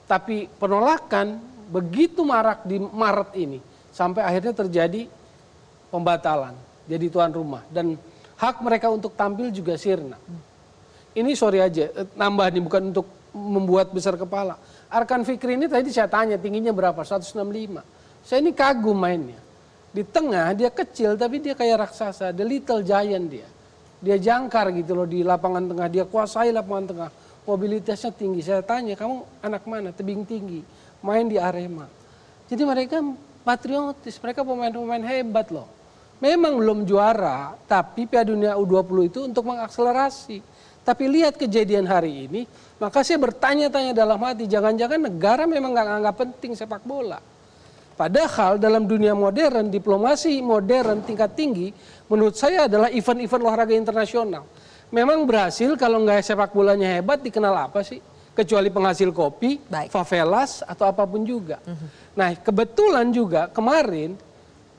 Tapi penolakan begitu marak di Maret ini, sampai akhirnya terjadi pembatalan, jadi tuan rumah. Dan hak mereka untuk tampil juga sirna. Ini sorry aja, nambah nih bukan untuk membuat besar kepala. Arkan Fikri ini tadi saya tanya tingginya berapa, 165. Saya ini kagum mainnya. Di tengah dia kecil tapi dia kayak raksasa, the little giant dia. Dia jangkar gitu loh di lapangan tengah, dia kuasai lapangan tengah. Mobilitasnya tinggi. Saya tanya, kamu anak mana? Tebing tinggi, main di Arema. Jadi mereka patriotis, mereka pemain-pemain hebat loh. Memang belum juara, tapi Piala Dunia U20 itu untuk mengakselerasi. Tapi lihat kejadian hari ini, maka saya bertanya-tanya dalam hati, jangan-jangan negara memang nggak anggap penting sepak bola. Padahal dalam dunia modern, diplomasi modern tingkat tinggi, menurut saya adalah event-event olahraga internasional. Memang berhasil kalau nggak sepak bolanya hebat, dikenal apa sih? Kecuali penghasil kopi, favelas, atau apapun juga. Nah kebetulan juga kemarin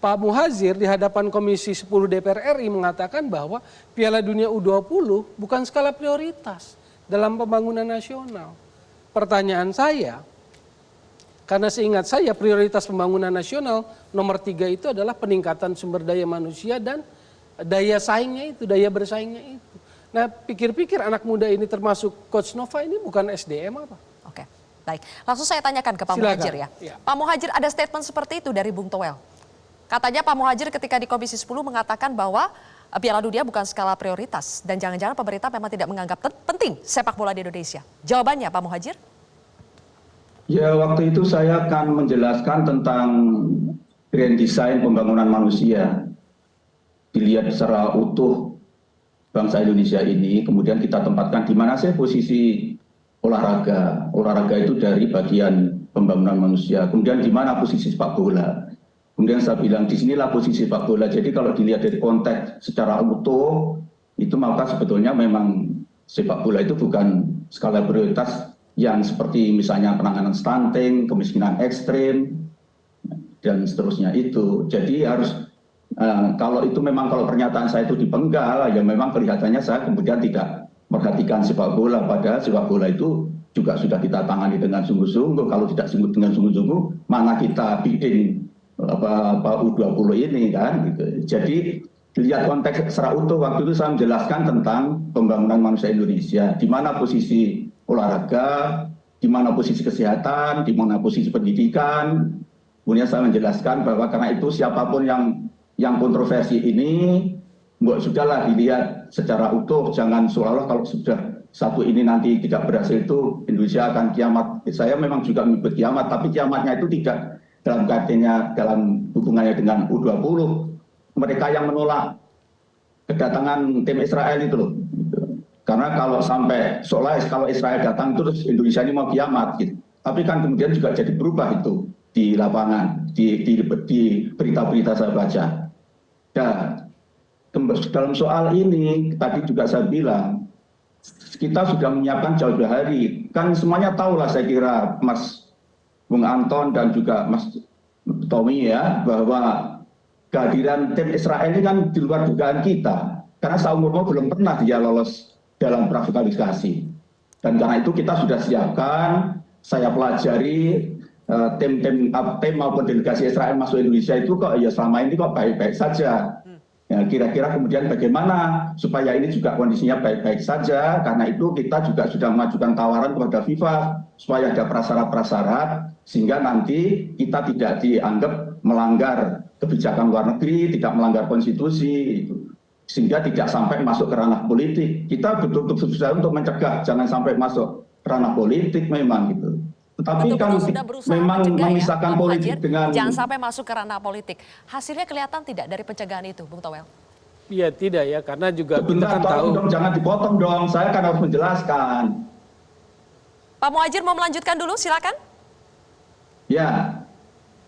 Pak Muhadzir di hadapan Komisi 10 DPR RI mengatakan bahwa Piala Dunia U20 bukan skala prioritas dalam pembangunan nasional. Pertanyaan saya, karena seingat saya prioritas pembangunan nasional nomor 3 itu adalah peningkatan sumber daya manusia dan daya saingnya itu, daya bersaingnya itu. Nah pikir-pikir anak muda ini termasuk Coach Nova ini bukan SDM apa? Oke, baik. Langsung saya tanyakan ke Pak Muhadzir ya. Pak Muhadzir, ada statement seperti itu dari Bung Toel. Katanya Pak Muhadzir ketika di Komisi 10 mengatakan bahwa Piala Dunia bukan skala prioritas dan jangan-jangan pemerintah memang tidak menganggap penting sepak bola di Indonesia. Jawabannya Pak Muhadzir? Ya waktu itu saya akan menjelaskan tentang grand design pembangunan manusia. Dilihat secara utuh bangsa Indonesia ini, kemudian kita tempatkan di mana sih posisi olahraga. Olahraga itu dari bagian pembangunan manusia. Kemudian di mana posisi sepak bola. Kemudian saya bilang di sinilah posisi sepak bola. Jadi kalau dilihat dari konteks secara utuh, itu maka sebetulnya memang sepak bola itu bukan skala prioritas yang seperti misalnya penanganan stunting, kemiskinan ekstrim, dan seterusnya itu. Jadi harus, kalau itu memang kalau pernyataan saya itu dipenggal, ya memang kelihatannya saya kemudian tidak memperhatikan sepak bola. Padahal sepak bola itu juga sudah kita tangani dengan sungguh-sungguh. Kalau tidak dengan sungguh-sungguh, mana kita bikin U20 ini kan gitu. Jadi lihat konteks secara utuh, waktu itu saya menjelaskan tentang pembangunan manusia Indonesia, di mana posisi olahraga, di mana posisi kesehatan, di mana posisi pendidikan. Kemudian saya menjelaskan bahwa karena itu siapapun yang kontroversi ini sudahlah dilihat secara utuh, jangan seolah-olah kalau sudah satu ini nanti tidak berhasil itu Indonesia akan kiamat. Saya memang juga menyebut kiamat, tapi kiamatnya itu tidak dalam kaitannya, dalam hubungannya dengan U20. Mereka yang menolak kedatangan tim Israel itu loh. Karena kalau sampai seolah kalau Israel datang terus Indonesia ini mau kiamat gitu. Tapi kan kemudian juga jadi berubah itu di lapangan, di berita-berita saya baca. Dan dalam soal ini tadi juga saya bilang kita sudah menyiapkan jauh-jauh hari. Kan semuanya tahu lah saya kira Mas Bung Anton dan juga Mas Tommy ya, bahwa kehadiran tim Israel ini kan di luar dugaan kita. Karena seumur-umur belum pernah dia lolos dalam prakualifikasi. Dan karena itu kita sudah siapkan, saya pelajari tim maupun delegasi Israel masuk Indonesia itu kok ya selama ini kok baik-baik saja. Ya, kira-kira kemudian bagaimana supaya ini juga kondisinya baik-baik saja, karena itu kita juga sudah mengajukan tawaran kepada FIFA supaya ada prasyarat-prasyarat sehingga nanti kita tidak dianggap melanggar kebijakan luar negeri, tidak melanggar konstitusi, sehingga tidak sampai masuk ke ranah politik. Kita betul-betul berusaha untuk mencegah jangan sampai masuk ke ranah politik memang gitu. Tetapi kan memang memisahkan politik dengan jangan sampai masuk ke ranah politik. Hasilnya kelihatan tidak dari pencegahan itu, Bung Toel? Iya tidak ya, karena juga kita kan tahu. Dong, jangan dipotong dong, saya kan harus menjelaskan. Pak Muhadjir mau melanjutkan dulu, silakan. Ya,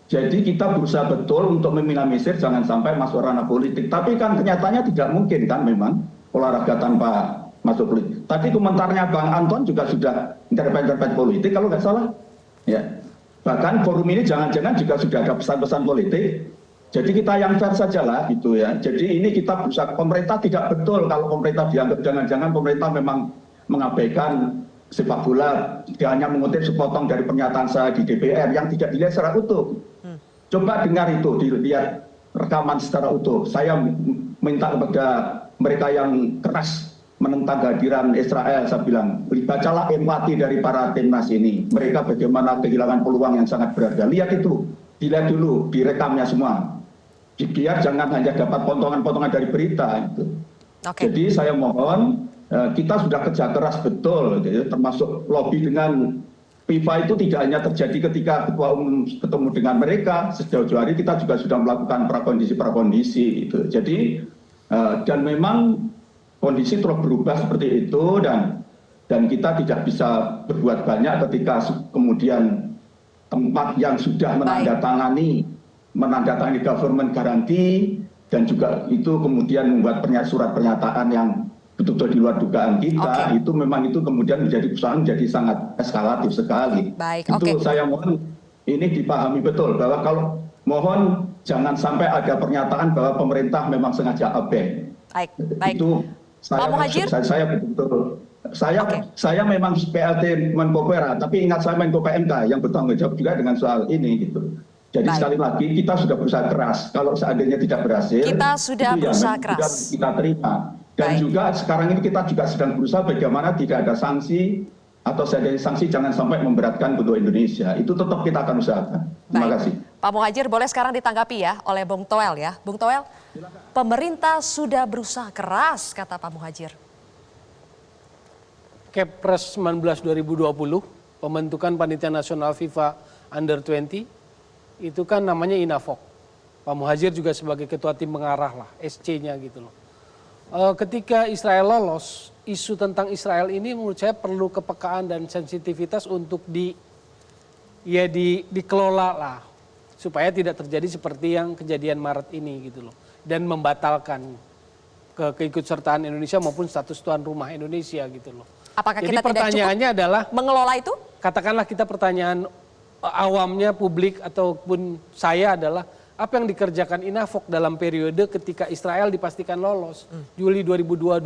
jadi kita berusaha betul untuk meminimalisir jangan sampai masuk ranah politik. Tapi kan kenyataannya tidak mungkin kan memang olahraga tanpa masuk politik. Tadi komentarnya Bang Anton juga sudah intervensi politik kalau nggak salah. Ya, bahkan forum ini jangan-jangan juga sudah ada pesan-pesan politik. Jadi kita yang fair saja lah gitu ya. Jadi ini kita berusaha, pemerintah tidak betul kalau pemerintah dianggap jangan-jangan pemerintah memang mengabaikan sepak bola. Dia hanya mengutip sepotong dari pernyataan saya di DPR yang tidak dilihat secara utuh. Coba dengar itu, dilihat rekaman secara utuh. Saya minta kepada mereka yang keras menentang kehadiran Israel, saya bilang, bacalah empati dari para timnas ini. Mereka bagaimana kehilangan peluang yang sangat berharga. Lihat itu, dilihat dulu, direkamnya semua. Biar jangan hanya dapat potongan-potongan dari berita. Gitu. Jadi saya mohon, kita sudah kerja keras betul, gitu, termasuk lobby dengan FIFA itu tidak hanya terjadi ketika Ketua Umum ketemu dengan mereka, sejauh-jauh hari kita juga sudah melakukan prakondisi. Gitu. Jadi, dan memang kondisi terus berubah seperti itu dan kita tidak bisa berbuat banyak ketika kemudian tempat yang sudah menandatangani government guarantee dan juga itu kemudian membuat surat pernyataan yang betul-betul di luar dugaan kita, itu memang itu kemudian menjadi sangat eskalatif sekali. Itu saya mohon ini dipahami betul bahwa kalau mohon jangan sampai ada pernyataan bahwa pemerintah memang sengaja abai. Itu saya betul-betul saya memang PLT Menko Pera, tapi ingat saya Menko PMK yang bertanggung jawab juga dengan soal ini gitu. Jadi sekali lagi kita sudah berusaha keras. Kalau seandainya tidak berhasil, kita sudah berusaha keras. Kita terima. Dan juga sekarang ini kita juga sedang berusaha bagaimana tidak ada sanksi atau seandainya sanksi jangan sampai memberatkan untuk Indonesia. Itu tetap kita akan usahakan. Terima kasih. Pak Muhadjir boleh sekarang ditanggapi ya oleh Bung Toel ya. Bung Toel, pemerintah sudah berusaha keras kata Pak Muhadjir. Kepres 19 2020, pembentukan Panitia Nasional FIFA Under-20, itu kan namanya INAFOK. Pak Muhadjir juga sebagai ketua tim pengarah lah, SC-nya gitu loh. Ketika Israel lolos, isu tentang Israel ini menurut saya perlu kepekaan dan sensitivitas untuk dikelola lah. Supaya tidak terjadi seperti yang kejadian Maret ini gitu loh. Dan membatalkan keikutsertaan Indonesia maupun status tuan rumah Indonesia gitu loh. Apakah jadi kita pertanyaannya tidak cukup adalah mengelola itu? Katakanlah kita pertanyaan awamnya publik ataupun saya adalah apa yang dikerjakan INAFOK dalam periode ketika Israel dipastikan lolos Juli 2022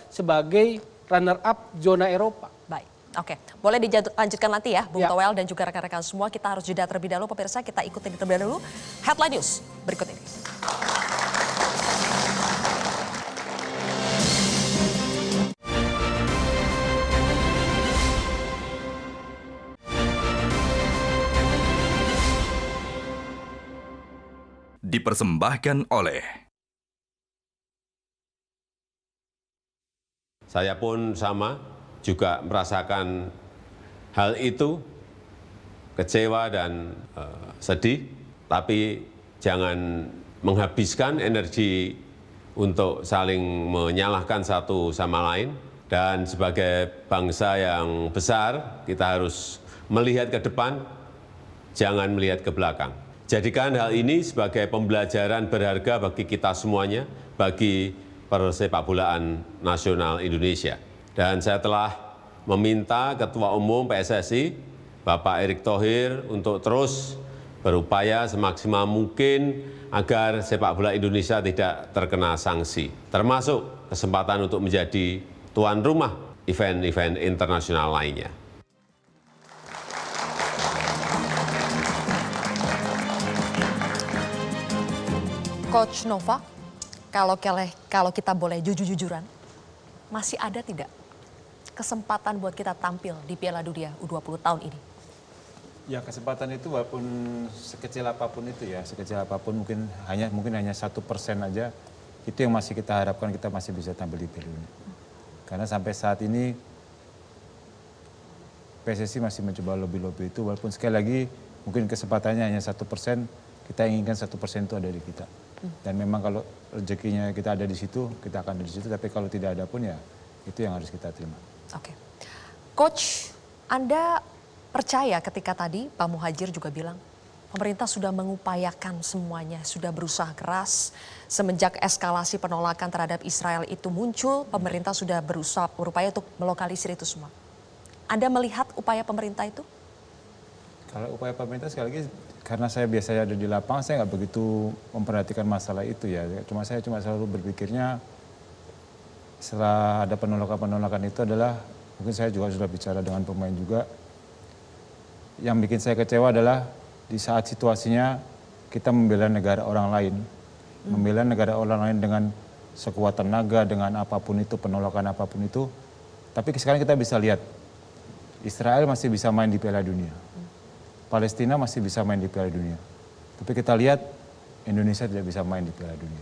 sebagai runner up zona Eropa. Baik. Oke, boleh dilanjutkan nanti ya Bung Toel dan juga rekan-rekan semua. Kita harus jeda terlebih dahulu pemirsa, kita ikutin terlebih dahulu Headline News berikut ini. Dipersembahkan oleh saya pun sama juga merasakan hal itu, kecewa dan sedih, tapi jangan menghabiskan energi untuk saling menyalahkan satu sama lain. Dan sebagai bangsa yang besar, kita harus melihat ke depan, jangan melihat ke belakang. Jadikan hal ini sebagai pembelajaran berharga bagi kita semuanya, bagi persepakbolaan nasional Indonesia. Dan saya telah meminta Ketua Umum PSSI, Bapak Erick Thohir, untuk terus berupaya semaksimal mungkin agar sepak bola Indonesia tidak terkena sanksi, termasuk kesempatan untuk menjadi tuan rumah event-event internasional lainnya. Coach Nova, kalau kita boleh jujur-jujuran, masih ada tidak kesempatan buat kita tampil di Piala Dunia U20 tahun ini? Ya kesempatan itu walaupun sekecil apapun itu ya, sekecil apapun mungkin hanya 1% aja, itu yang masih kita harapkan kita masih bisa tampil di Piala Dunia. Karena sampai saat ini PSSI masih mencoba lobby-lobby itu, walaupun sekali lagi mungkin kesempatannya hanya 1%, kita inginkan 1% itu ada di kita. Dan memang kalau rezekinya kita ada di situ, kita akan ada di situ. Tapi kalau tidak ada pun ya itu yang harus kita terima. Oke. Coach, Anda percaya ketika tadi Pak Muhadjir juga bilang pemerintah sudah mengupayakan semuanya, sudah berusaha keras. Semenjak eskalasi penolakan terhadap Israel itu muncul, pemerintah sudah berupaya untuk melokalisir itu semua. Anda melihat upaya pemerintah itu? Kalau upaya pemerintah sekali lagi, karena saya biasanya ada di lapangan, saya nggak begitu memperhatikan masalah itu ya. Saya cuma selalu berpikirnya setelah ada penolakan-penolakan itu adalah, mungkin saya juga sudah bicara dengan pemain juga, yang bikin saya kecewa adalah di saat situasinya kita membela negara orang lain. Membela negara orang lain dengan sekuat tenaga, dengan apapun itu, penolakan apapun itu. Tapi sekarang kita bisa lihat, Israel masih bisa main di Piala Dunia. Palestina masih bisa main di Piala Dunia. Tapi kita lihat Indonesia tidak bisa main di Piala Dunia.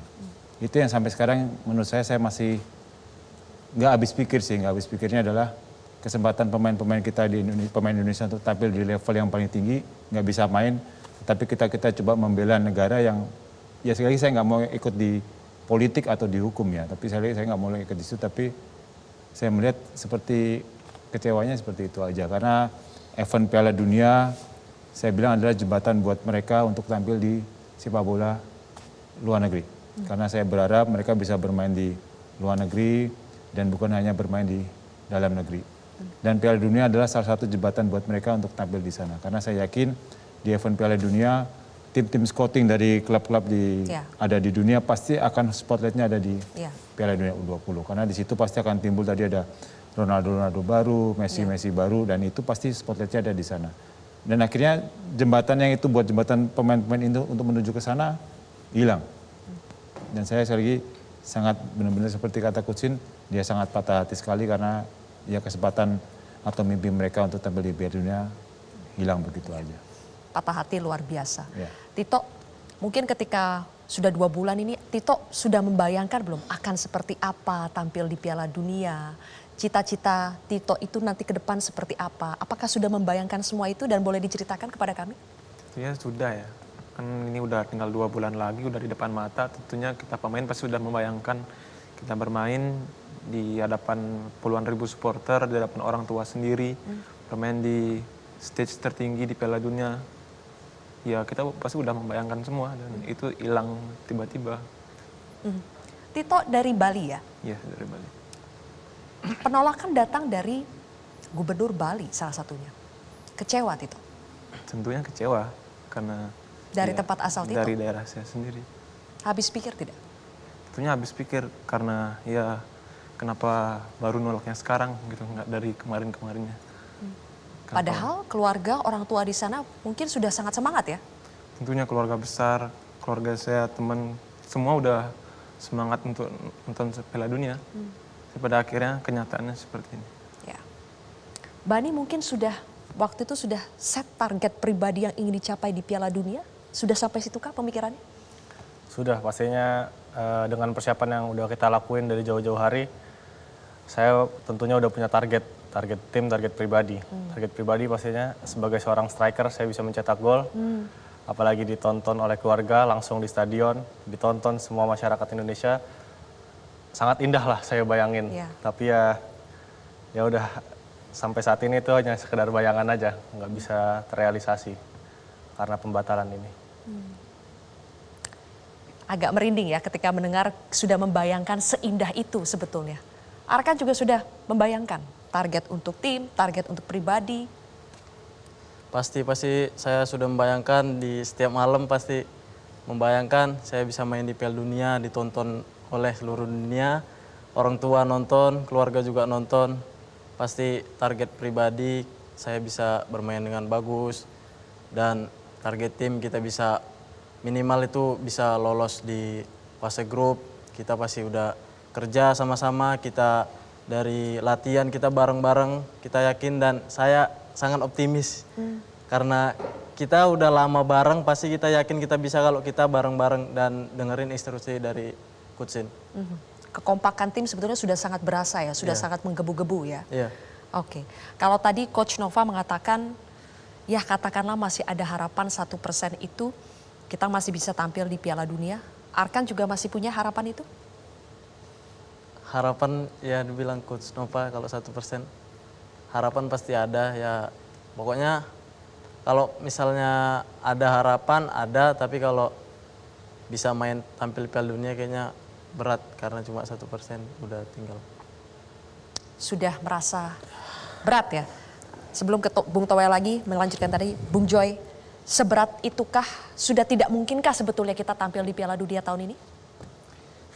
Itu yang sampai sekarang menurut saya masih nggak habis pikir sih. Nggak habis pikirnya adalah kesempatan pemain-pemain kita di Indonesia, pemain Indonesia untuk tampil di level yang paling tinggi, nggak bisa main. Tapi kita coba membela negara yang, ya sekali lagi saya nggak mau ikut di politik atau di hukum ya. Tapi saya nggak mau ikut di situ. Tapi saya melihat seperti kecewanya seperti itu aja. Karena event Piala Dunia saya bilang adalah jembatan buat mereka untuk tampil di sepak bola luar negeri. Karena saya berharap mereka bisa bermain di luar negeri dan bukan hanya bermain di dalam negeri. Dan Piala Dunia adalah salah satu jembatan buat mereka untuk tampil di sana. Karena saya yakin di event Piala Dunia, tim-tim scouting dari klub-klub ada di dunia pasti akan spotlightnya ada di Piala Dunia U20. Karena di situ pasti akan timbul tadi ada Ronaldo baru, Messi baru, dan itu pasti spotlightnya ada di sana. Dan akhirnya jembatan yang itu buat jembatan pemain-pemain itu untuk menuju ke sana hilang. Dan saya sekali lagi sangat benar-benar seperti kata Coach, dia sangat patah hati sekali karena ya kesempatan atau mimpi mereka untuk tampil di Piala Dunia hilang begitu aja. Patah hati luar biasa. Ya. Tito, mungkin ketika sudah 2 bulan ini Tito sudah membayangkan belum akan seperti apa tampil di Piala Dunia? Cita-cita Tito itu nanti ke depan seperti apa? Apakah sudah membayangkan semua itu dan boleh diceritakan kepada kami? Tentunya sudah ya. Kan ini udah tinggal 2 bulan lagi, udah di depan mata. Tentunya kita pemain pasti sudah membayangkan kita bermain di hadapan puluhan ribu supporter, di hadapan orang tua sendiri, bermain di stage tertinggi di Piala Dunia. Ya kita pasti udah membayangkan semua dan itu hilang tiba-tiba. Tito dari Bali ya? Iya, dari Bali. Penolakan datang dari Gubernur Bali salah satunya. Kecewa Tito? Tentunya kecewa karena dari tempat asal Tito? Dari daerah saya sendiri. Habis pikir tidak? Tentunya habis pikir karena ya kenapa baru nolaknya sekarang gitu, nggak dari kemarin-kemarinnya. Padahal keluarga, orang tua di sana mungkin sudah sangat semangat ya? Tentunya keluarga besar, keluarga saya, teman, semua udah semangat untuk nonton Piala Dunia. Pada akhirnya kenyataannya seperti ini. Ya. Bani mungkin waktu itu sudah set target pribadi yang ingin dicapai di Piala Dunia? Sudah sampai situ kah pemikirannya? Sudah, pastinya dengan persiapan yang udah kita lakuin dari jauh-jauh hari, saya tentunya udah punya target tim, target pribadi. Target pribadi pastinya sebagai seorang striker saya bisa mencetak gol. Apalagi ditonton oleh keluarga langsung di stadion, ditonton semua masyarakat Indonesia. Sangat indah lah saya bayangin, tapi ya udah sampai saat ini itu hanya sekedar bayangan aja, nggak bisa terrealisasi karena pembatalan ini. Agak merinding ya ketika mendengar sudah membayangkan seindah itu sebetulnya. Arkan juga sudah membayangkan target untuk tim, target untuk pribadi. Pasti saya sudah membayangkan di setiap malam pasti membayangkan saya bisa main di Piala Dunia, ditonton oleh seluruh dunia, orang tua nonton, keluarga juga nonton. pasti target pribadi saya bisa bermain dengan bagus, dan target tim kita bisa minimal itu bisa lolos di fase grup. Kita pasti udah kerja sama-sama, kita dari latihan kita bareng-bareng, kita yakin dan saya sangat optimis. Karena kita udah lama bareng, pasti kita yakin kita bisa kalau kita bareng-bareng dan dengerin instruksi dari Coach Shin. Kekompakan tim sebetulnya sudah sangat berasa ya, sudah sangat menggebu-gebu ya. Iya. Oke, kalau tadi Coach Nova mengatakan, ya katakanlah masih ada harapan 1% itu, kita masih bisa tampil di Piala Dunia. Arkan juga masih punya harapan itu? Harapan ya dibilang Coach Nova kalau 1%. Harapan pasti ada ya, pokoknya kalau misalnya ada harapan ada, tapi kalau bisa main tampil Piala Dunia kayaknya berat karena cuma 1% udah tinggal. Sudah merasa berat ya? Sebelum ke Bung Toel lagi melanjutkan tadi, Bung Joy, seberat itukah, sudah tidak mungkinkah sebetulnya kita tampil di Piala Dunia tahun ini?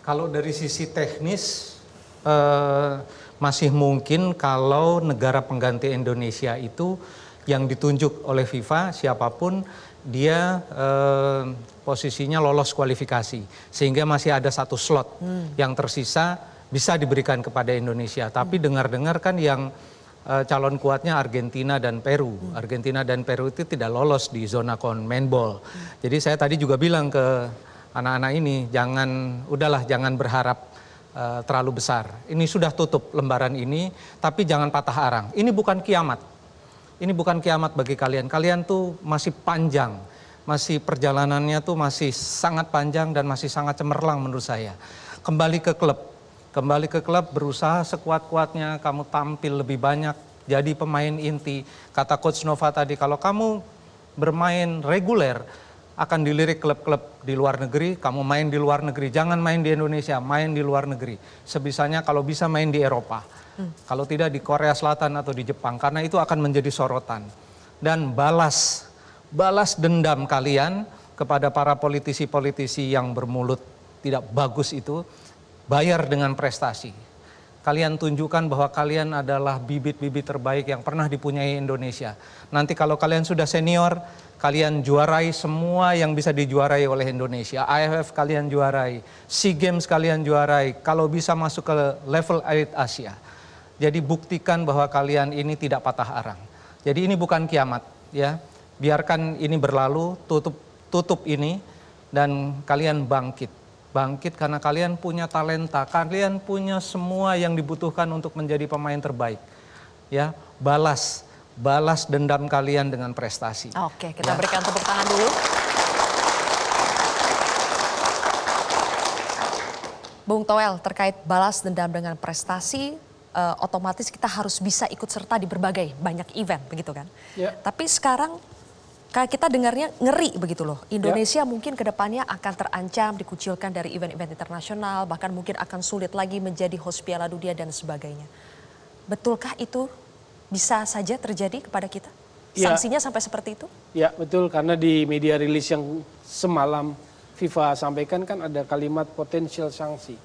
Kalau dari sisi teknis masih mungkin kalau negara pengganti Indonesia itu yang ditunjuk oleh FIFA siapapun dia posisinya lolos kualifikasi, sehingga masih ada 1 slot yang tersisa bisa diberikan kepada Indonesia. Tapi dengar-dengar kan yang calon kuatnya Argentina dan Peru. Argentina dan Peru itu tidak lolos di zona CONMEBOL. Jadi saya tadi juga bilang ke anak-anak ini, jangan berharap terlalu besar. Ini sudah tutup lembaran ini, tapi jangan patah arang. Ini bukan kiamat. Ini bukan kiamat bagi kalian. Kalian tuh masih panjang, masih perjalanannya tuh masih sangat panjang dan masih sangat cemerlang menurut saya. Kembali ke klub, berusaha sekuat-kuatnya, kamu tampil lebih banyak, jadi pemain inti. Kata Coach Nova tadi, kalau kamu bermain reguler, akan dilirik klub-klub di luar negeri, kamu main di luar negeri, jangan main di Indonesia, main di luar negeri. Sebisanya kalau bisa main di Eropa. Kalau tidak di Korea Selatan atau di Jepang, karena itu akan menjadi sorotan. Dan balas dendam kalian kepada para politisi-politisi yang bermulut tidak bagus itu, bayar dengan prestasi. Kalian tunjukkan bahwa kalian adalah bibit-bibit terbaik yang pernah dipunyai Indonesia. Nanti kalau kalian sudah senior, kalian juarai semua yang bisa dijuarai oleh Indonesia. AFF kalian juarai, SEA Games kalian juarai, kalau bisa masuk ke level elite Asia. Jadi buktikan bahwa kalian ini tidak patah arang. Jadi ini bukan kiamat, ya. Biarkan ini berlalu, tutup ini, dan kalian bangkit. Bangkit karena kalian punya talenta, kalian punya semua yang dibutuhkan untuk menjadi pemain terbaik. Ya, balas dendam kalian dengan prestasi. Oke, kita berikan tepuk tangan dulu. Bung Toel, terkait balas dendam dengan prestasi, otomatis kita harus bisa ikut serta di berbagai banyak event, begitu kan? Ya. Tapi sekarang kita dengarnya ngeri begitu loh. Indonesia mungkin ke depannya akan terancam dikucilkan dari event-event internasional, bahkan mungkin akan sulit lagi menjadi host Piala Dunia dan sebagainya. Betulkah itu bisa saja terjadi kepada kita? Sanksinya sampai seperti itu? Ya betul, karena di media rilis yang semalam FIFA sampaikan kan ada kalimat potensial sanksi.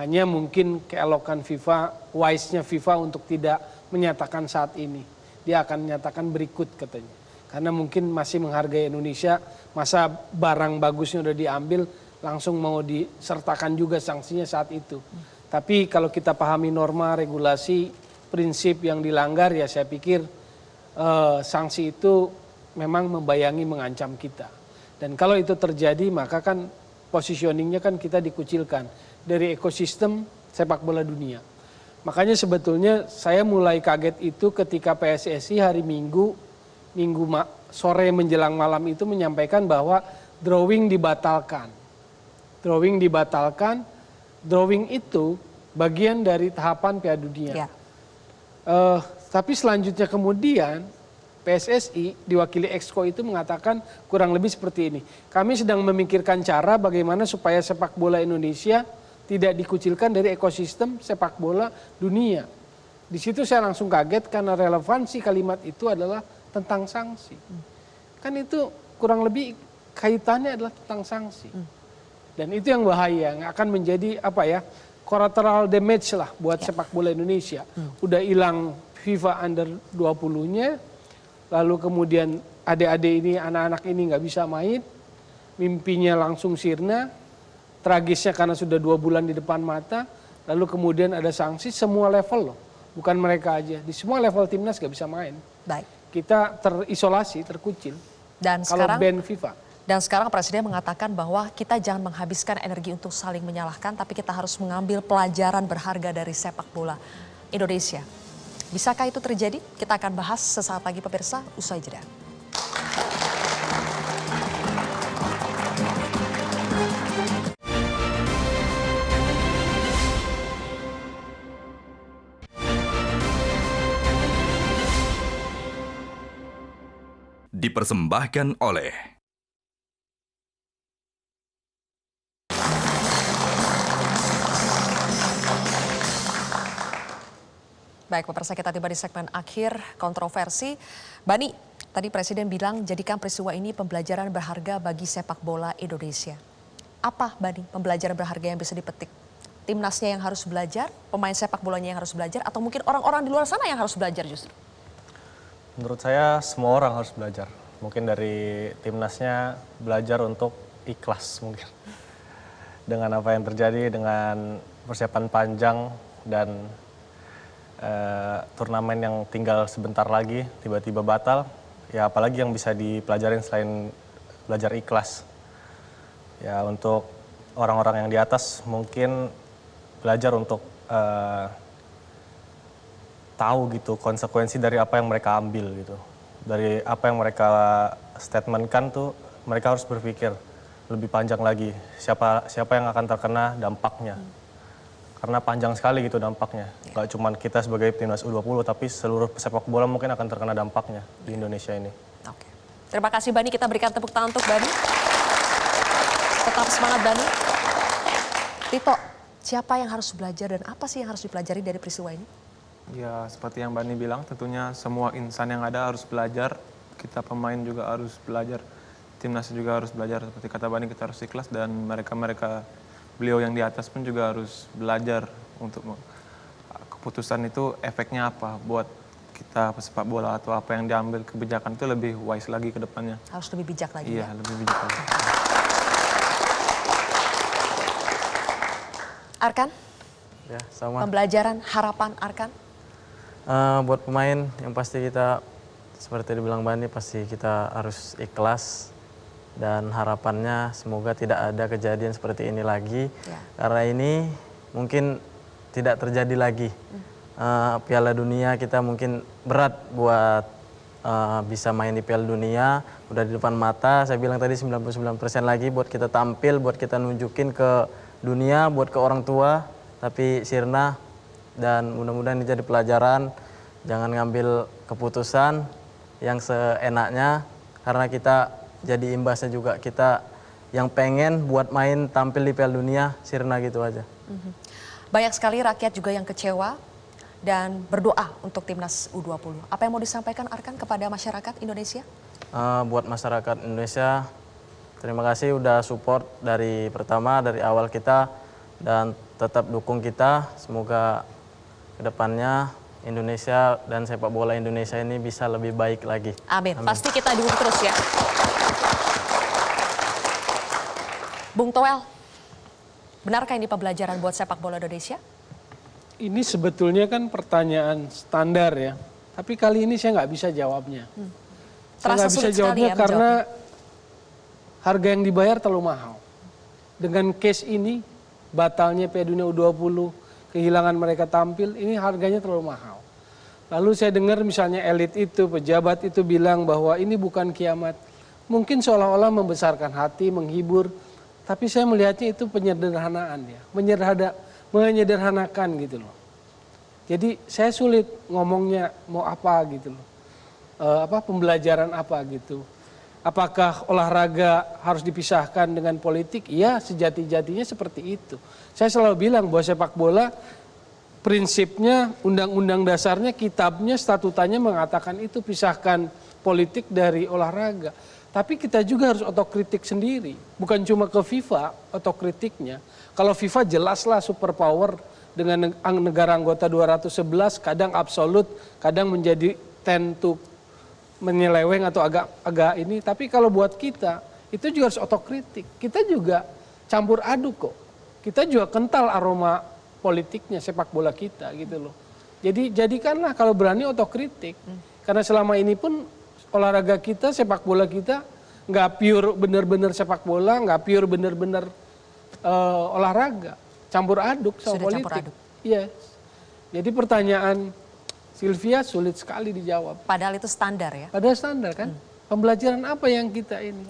Hanya mungkin keelokan FIFA, wise-nya FIFA untuk tidak menyatakan saat ini. Dia akan menyatakan berikut katanya. Karena mungkin masih menghargai Indonesia, masa barang bagusnya udah diambil, langsung mau disertakan juga sanksinya saat itu. Tapi kalau kita pahami norma, regulasi, prinsip yang dilanggar, ya saya pikir sanksi itu memang membayangi mengancam kita. Dan kalau itu terjadi, maka kan positioningnya kan kita dikucilkan dari ekosistem sepak bola dunia. Makanya sebetulnya saya mulai kaget itu ketika PSSI hari Minggu sore menjelang malam itu menyampaikan bahwa drawing dibatalkan. Drawing itu bagian dari tahapan Piala Dunia. Tapi selanjutnya kemudian PSSI diwakili Exco itu mengatakan kurang lebih seperti ini. Kami sedang memikirkan cara bagaimana supaya sepak bola Indonesia tidak dikucilkan dari ekosistem sepak bola dunia. Di situ saya langsung kaget karena relevansi kalimat itu adalah tentang sanksi. Kan itu kurang lebih kaitannya adalah tentang sanksi. Dan itu yang bahaya, yang akan menjadi collateral damage lah buat sepak bola Indonesia. Udah hilang FIFA Under 20-nya, lalu kemudian adik-adik ini, anak-anak ini nggak bisa main, mimpinya langsung sirna, tragisnya karena sudah 2 bulan di depan mata, lalu kemudian ada sanksi semua level loh, bukan mereka aja, di semua level timnas nggak bisa main. Baik. Kita terisolasi, terkucil. Dan kalau sekarang ban FIFA. Dan sekarang Presiden mengatakan bahwa kita jangan menghabiskan energi untuk saling menyalahkan, tapi kita harus mengambil pelajaran berharga dari sepak bola Indonesia. Bisakah itu terjadi? Kita akan bahas sesaat lagi pemirsa, usai jeda. Dipersembahkan oleh Baik, pemirsa, kita tiba di segmen akhir kontroversi. Bani, tadi Presiden bilang jadikan peristiwa ini pembelajaran berharga bagi sepak bola Indonesia. Apa, Bani, pembelajaran berharga yang bisa dipetik? Timnasnya yang harus belajar, pemain sepak bolanya yang harus belajar, atau mungkin orang-orang di luar sana yang harus belajar justru? Menurut saya semua orang harus belajar. Mungkin dari timnasnya belajar untuk ikhlas mungkin. Dengan apa yang terjadi, dengan persiapan panjang dan turnamen yang tinggal sebentar lagi tiba-tiba batal, ya apalagi yang bisa dipelajarin selain belajar ikhlas. Ya untuk orang-orang yang di atas mungkin belajar untuk tahu gitu konsekuensi dari apa yang mereka ambil gitu. Dari apa yang mereka statementkan tuh mereka harus berpikir lebih panjang lagi siapa yang akan terkena dampaknya. Karena panjang sekali gitu dampaknya. Gak cuma kita sebagai timnas U20, tapi seluruh sepak bola mungkin akan terkena dampaknya di Indonesia ini. Oke. Terima kasih Bani, kita berikan tepuk tangan untuk Bani. Tetap semangat Bani. Tito, siapa yang harus belajar dan apa sih yang harus dipelajari dari peristiwa ini? Ya seperti yang Bani bilang, tentunya semua insan yang ada harus belajar. Kita pemain juga harus belajar. Timnas juga harus belajar. Seperti kata Bani, kita harus ikhlas dan mereka beliau yang di atas pun juga harus belajar untuk keputusan itu efeknya apa buat kita pesepak bola atau apa yang diambil kebijakan itu lebih wise lagi ke depannya. Harus lebih bijak lagi. Iya, ya? lebih bijak lagi. Arkan? Ya, sama. Pembelajaran, harapan Arkan? Buat pemain yang pasti kita, seperti dibilang Bani, pasti kita harus ikhlas. Dan harapannya semoga tidak ada kejadian seperti ini lagi. Ya. Karena ini mungkin tidak terjadi lagi. Piala Dunia kita mungkin berat buat bisa main di Piala Dunia. Udah di depan mata, saya bilang tadi 99% lagi buat kita tampil, buat kita nunjukin ke dunia, buat ke orang tua. Tapi sirna dan mudah-mudahan ini jadi pelajaran. Jangan ngambil keputusan yang seenaknya karena kita jadi imbasnya juga kita yang pengen buat main tampil di Piala Dunia, sirna gitu aja. Banyak sekali rakyat juga yang kecewa dan berdoa untuk timnas U20. Apa yang mau disampaikan Arkan kepada masyarakat Indonesia? Buat masyarakat Indonesia, terima kasih udah support dari pertama, dari awal kita dan tetap dukung kita. Semoga kedepannya Indonesia dan sepak bola Indonesia ini bisa lebih baik lagi. Amin. Pasti kita dukung terus ya. Bung Toel, benarkah ini pembelajaran buat sepak bola Indonesia? Ini sebetulnya kan pertanyaan standar ya. Tapi kali ini saya nggak bisa jawabnya. Saya nggak bisa jawabnya karena harga yang dibayar terlalu mahal. Dengan case ini, batalnya Piala Dunia U20, kehilangan mereka tampil, ini harganya terlalu mahal. Lalu saya dengar misalnya elit itu, pejabat itu bilang bahwa ini bukan kiamat. Mungkin seolah-olah membesarkan hati, menghibur. Tapi saya melihatnya itu penyederhanaan ya, menyederhanakan gitu loh. Jadi saya sulit ngomongnya mau apa gitu loh, pembelajaran apa gitu. Apakah olahraga harus dipisahkan dengan politik? Iya, sejati-jatinya seperti itu. Saya selalu bilang bahwa sepak bola prinsipnya, undang-undang dasarnya, kitabnya, statutanya mengatakan itu pisahkan politik dari olahraga. Tapi kita juga harus otokritik sendiri, bukan cuma ke FIFA otokritiknya. Kalau FIFA jelaslah superpower dengan negara anggota 211 kadang absolut, kadang menjadi tend to menyeleweng atau agak ini. Tapi kalau buat kita itu juga harus otokritik. Kita juga campur aduk kok. Kita juga kental aroma politiknya sepak bola kita gitu loh. Jadi jadikanlah kalau berani otokritik. Karena selama ini pun olahraga kita, sepak bola kita nggak pure bener-bener sepak bola, nggak pure bener-bener olahraga. Campur aduk sama Sudah politik. campur aduk. Yes. Jadi pertanyaan Sylvia sulit sekali dijawab. Padahal itu standar ya? Padahal standar kan? Pembelajaran apa yang kita ini?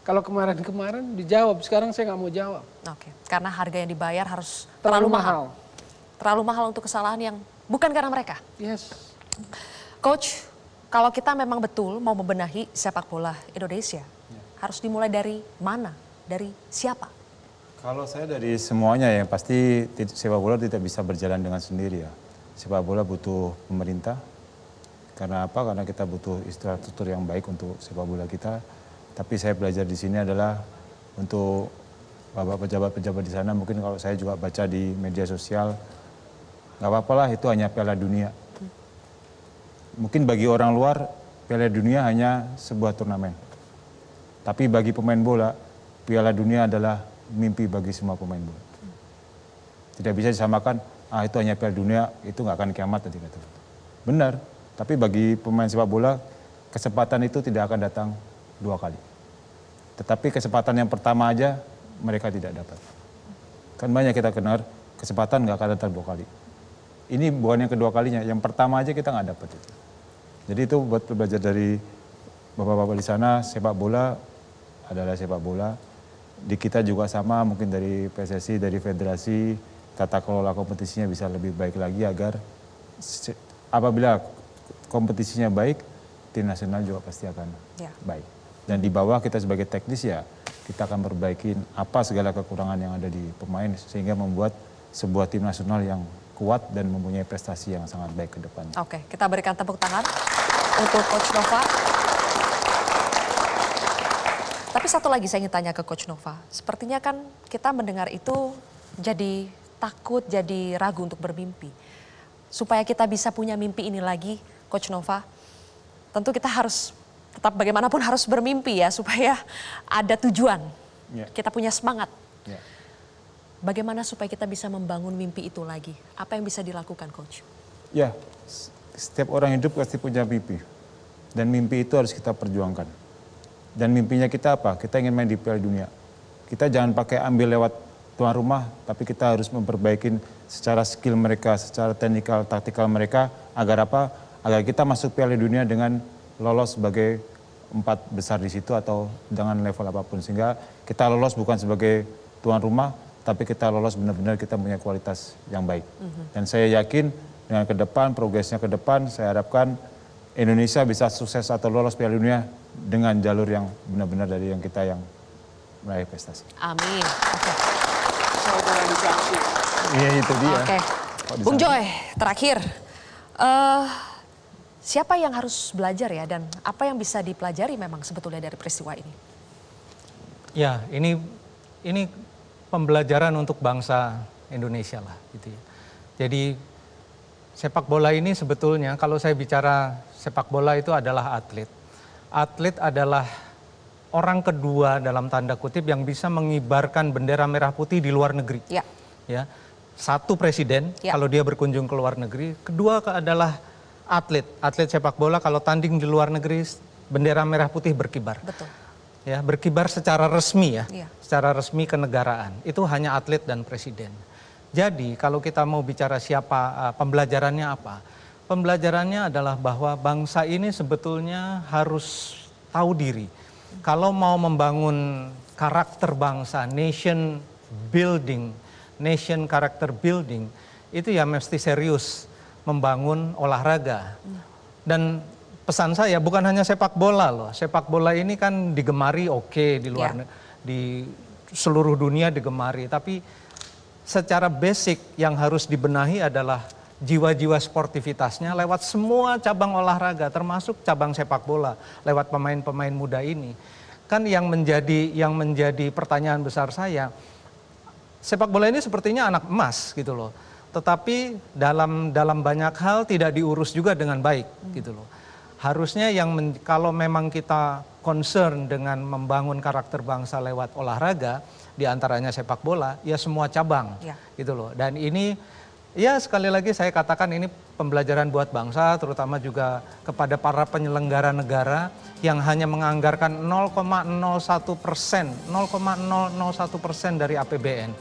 Kalau kemarin-kemarin dijawab, sekarang saya nggak mau jawab. Oke, karena harga yang dibayar harus terlalu mahal. Terlalu mahal untuk kesalahan yang bukan karena mereka. Yes. Coach, kalau kita memang betul mau membenahi sepak bola Indonesia, harus dimulai dari mana? Dari siapa? Kalau saya dari semuanya ya, pasti sepak bola tidak bisa berjalan dengan sendiri ya. Sepak bola butuh pemerintah. Karena apa? Karena kita butuh infrastruktur yang baik untuk sepak bola kita. Tapi saya belajar di sini adalah untuk bapak pejabat-pejabat di sana, mungkin kalau saya juga baca di media sosial, nggak apa-apa lah itu hanya Piala Dunia. Mungkin bagi orang luar, Piala Dunia hanya sebuah turnamen. Tapi bagi pemain bola, Piala Dunia adalah mimpi bagi semua pemain bola. Tidak bisa disamakan, itu hanya Piala Dunia, itu nggak akan kiamat tadi kata. Benar, tapi bagi pemain sepak bola, kesempatan itu tidak akan datang 2 kali. Tetapi kesempatan yang pertama aja mereka tidak dapat. Kan banyak kita kenal, kesempatan nggak akan datang 2 kali. Ini bukan yang kedua kalinya, yang pertama aja kita nggak dapat itu. Jadi itu buat belajar dari bapak-bapak di sana, sepak bola adalah sepak bola. Di kita juga sama, mungkin dari PSSI, dari federasi, tata kelola kompetisinya bisa lebih baik lagi agar apabila kompetisinya baik, tim nasional juga pasti akan baik. Dan di bawah kita sebagai teknis ya, kita akan perbaikin apa segala kekurangan yang ada di pemain sehingga membuat sebuah tim nasional yang kuat dan mempunyai prestasi yang sangat baik ke depan. Oke, kita berikan tepuk tangan untuk Coach Nova. Tapi satu lagi saya ingin tanya ke Coach Nova. Sepertinya kan kita mendengar itu jadi takut, jadi ragu untuk bermimpi. Supaya kita bisa punya mimpi ini lagi, Coach Nova, tentu kita harus tetap bagaimanapun harus bermimpi ya, supaya ada tujuan. Kita punya semangat. Bagaimana supaya kita bisa membangun mimpi itu lagi? Apa yang bisa dilakukan, Coach? Ya, setiap orang hidup pasti punya mimpi. Dan mimpi itu harus kita perjuangkan. Dan mimpinya kita apa? Kita ingin main di Piala Dunia. Kita jangan pakai ambil lewat tuan rumah, tapi kita harus memperbaiki secara skill mereka, secara teknikal, taktikal mereka, agar apa? Agar kita masuk Piala Dunia dengan lolos sebagai 4 besar di situ atau dengan level apapun. Sehingga kita lolos bukan sebagai tuan rumah, tapi kita lolos benar-benar kita punya kualitas yang baik. Dan saya yakin dengan ke depan, progresnya ke depan, saya harapkan Indonesia bisa sukses atau lolos Piala Dunia dengan jalur yang benar-benar dari yang kita yang meraih prestasi. Amin. Iya itu dia. Oke, Bung Joy, terakhir. Siapa yang harus belajar ya dan apa yang bisa dipelajari memang sebetulnya dari peristiwa ini? Ya, ini pembelajaran untuk bangsa Indonesia lah gitu ya. Jadi sepak bola ini sebetulnya kalau saya bicara sepak bola itu adalah atlet. Atlet adalah orang kedua dalam tanda kutip yang bisa mengibarkan bendera merah putih di luar negeri. Ya. Satu presiden kalau dia berkunjung ke luar negeri, kedua adalah atlet sepak bola kalau tanding di luar negeri bendera merah putih berkibar. Betul. Ya, berkibar secara resmi ya, secara resmi kenegaraan. Itu hanya atlet dan presiden. Jadi kalau kita mau bicara siapa, pembelajarannya apa? Pembelajarannya adalah bahwa bangsa ini sebetulnya harus tahu diri. Kalau mau membangun karakter bangsa, nation character building, itu ya mesti serius membangun olahraga. Dan pesan saya bukan hanya sepak bola loh. Sepak bola ini kan digemari di luar di seluruh dunia digemari, tapi secara basic yang harus dibenahi adalah jiwa-jiwa sportivitasnya lewat semua cabang olahraga termasuk cabang sepak bola lewat pemain-pemain muda ini. Kan yang menjadi pertanyaan besar saya, sepak bola ini sepertinya anak emas gitu loh. tetapi dalam banyak hal tidak diurus juga dengan baik gitu loh. Harusnya kalau memang kita concern dengan membangun karakter bangsa lewat olahraga, diantaranya sepak bola, ya semua cabang gitu loh. Dan ini ya sekali lagi saya katakan ini pembelajaran buat bangsa, terutama juga kepada para penyelenggara negara yang hanya menganggarkan 0,01% dari APBN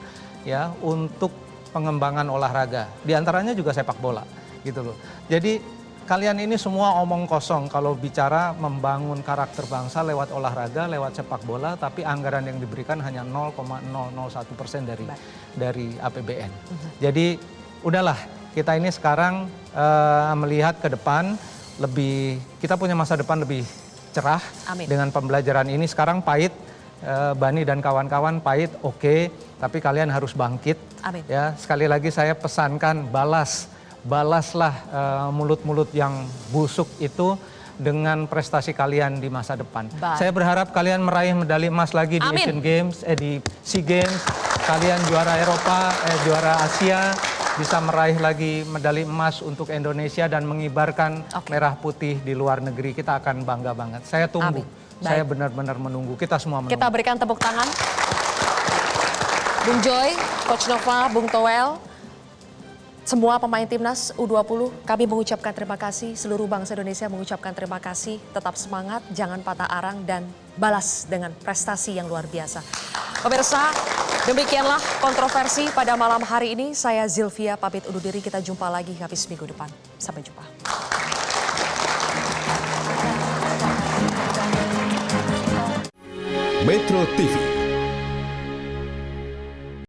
ya untuk pengembangan olahraga. Di antaranya juga sepak bola gitu loh. Jadi kalian ini semua omong kosong kalau bicara membangun karakter bangsa lewat olahraga, lewat sepak bola, tapi anggaran yang diberikan hanya 0,001% dari APBN. Jadi udahlah, kita ini sekarang melihat ke depan kita punya masa depan lebih cerah. Amin. Dengan pembelajaran ini. Sekarang pahit, Bani dan kawan-kawan pahit, oke, tapi kalian harus bangkit. Amin. Ya, sekali lagi saya pesankan balaslah mulut-mulut yang busuk itu dengan prestasi kalian di masa depan. Baik. Saya berharap kalian meraih medali emas lagi di Asian Games, di SEA Games. Kalian juara Eropa, juara Asia, bisa meraih lagi medali emas untuk Indonesia dan mengibarkan merah putih di luar negeri. Kita akan bangga banget. Saya tunggu. Saya benar-benar menunggu. Kita semua menunggu. Kita berikan tepuk tangan. Bung Joy, Coach Nova, Bung Toel, semua pemain timnas U20, kami mengucapkan terima kasih. Seluruh bangsa Indonesia mengucapkan terima kasih. Tetap semangat, jangan patah arang, dan balas dengan prestasi yang luar biasa. Pemirsa, demikianlah kontroversi pada malam hari ini. Saya Zilvia pamit undur diri. Kita jumpa lagi habis minggu depan. Sampai jumpa. Metro TV.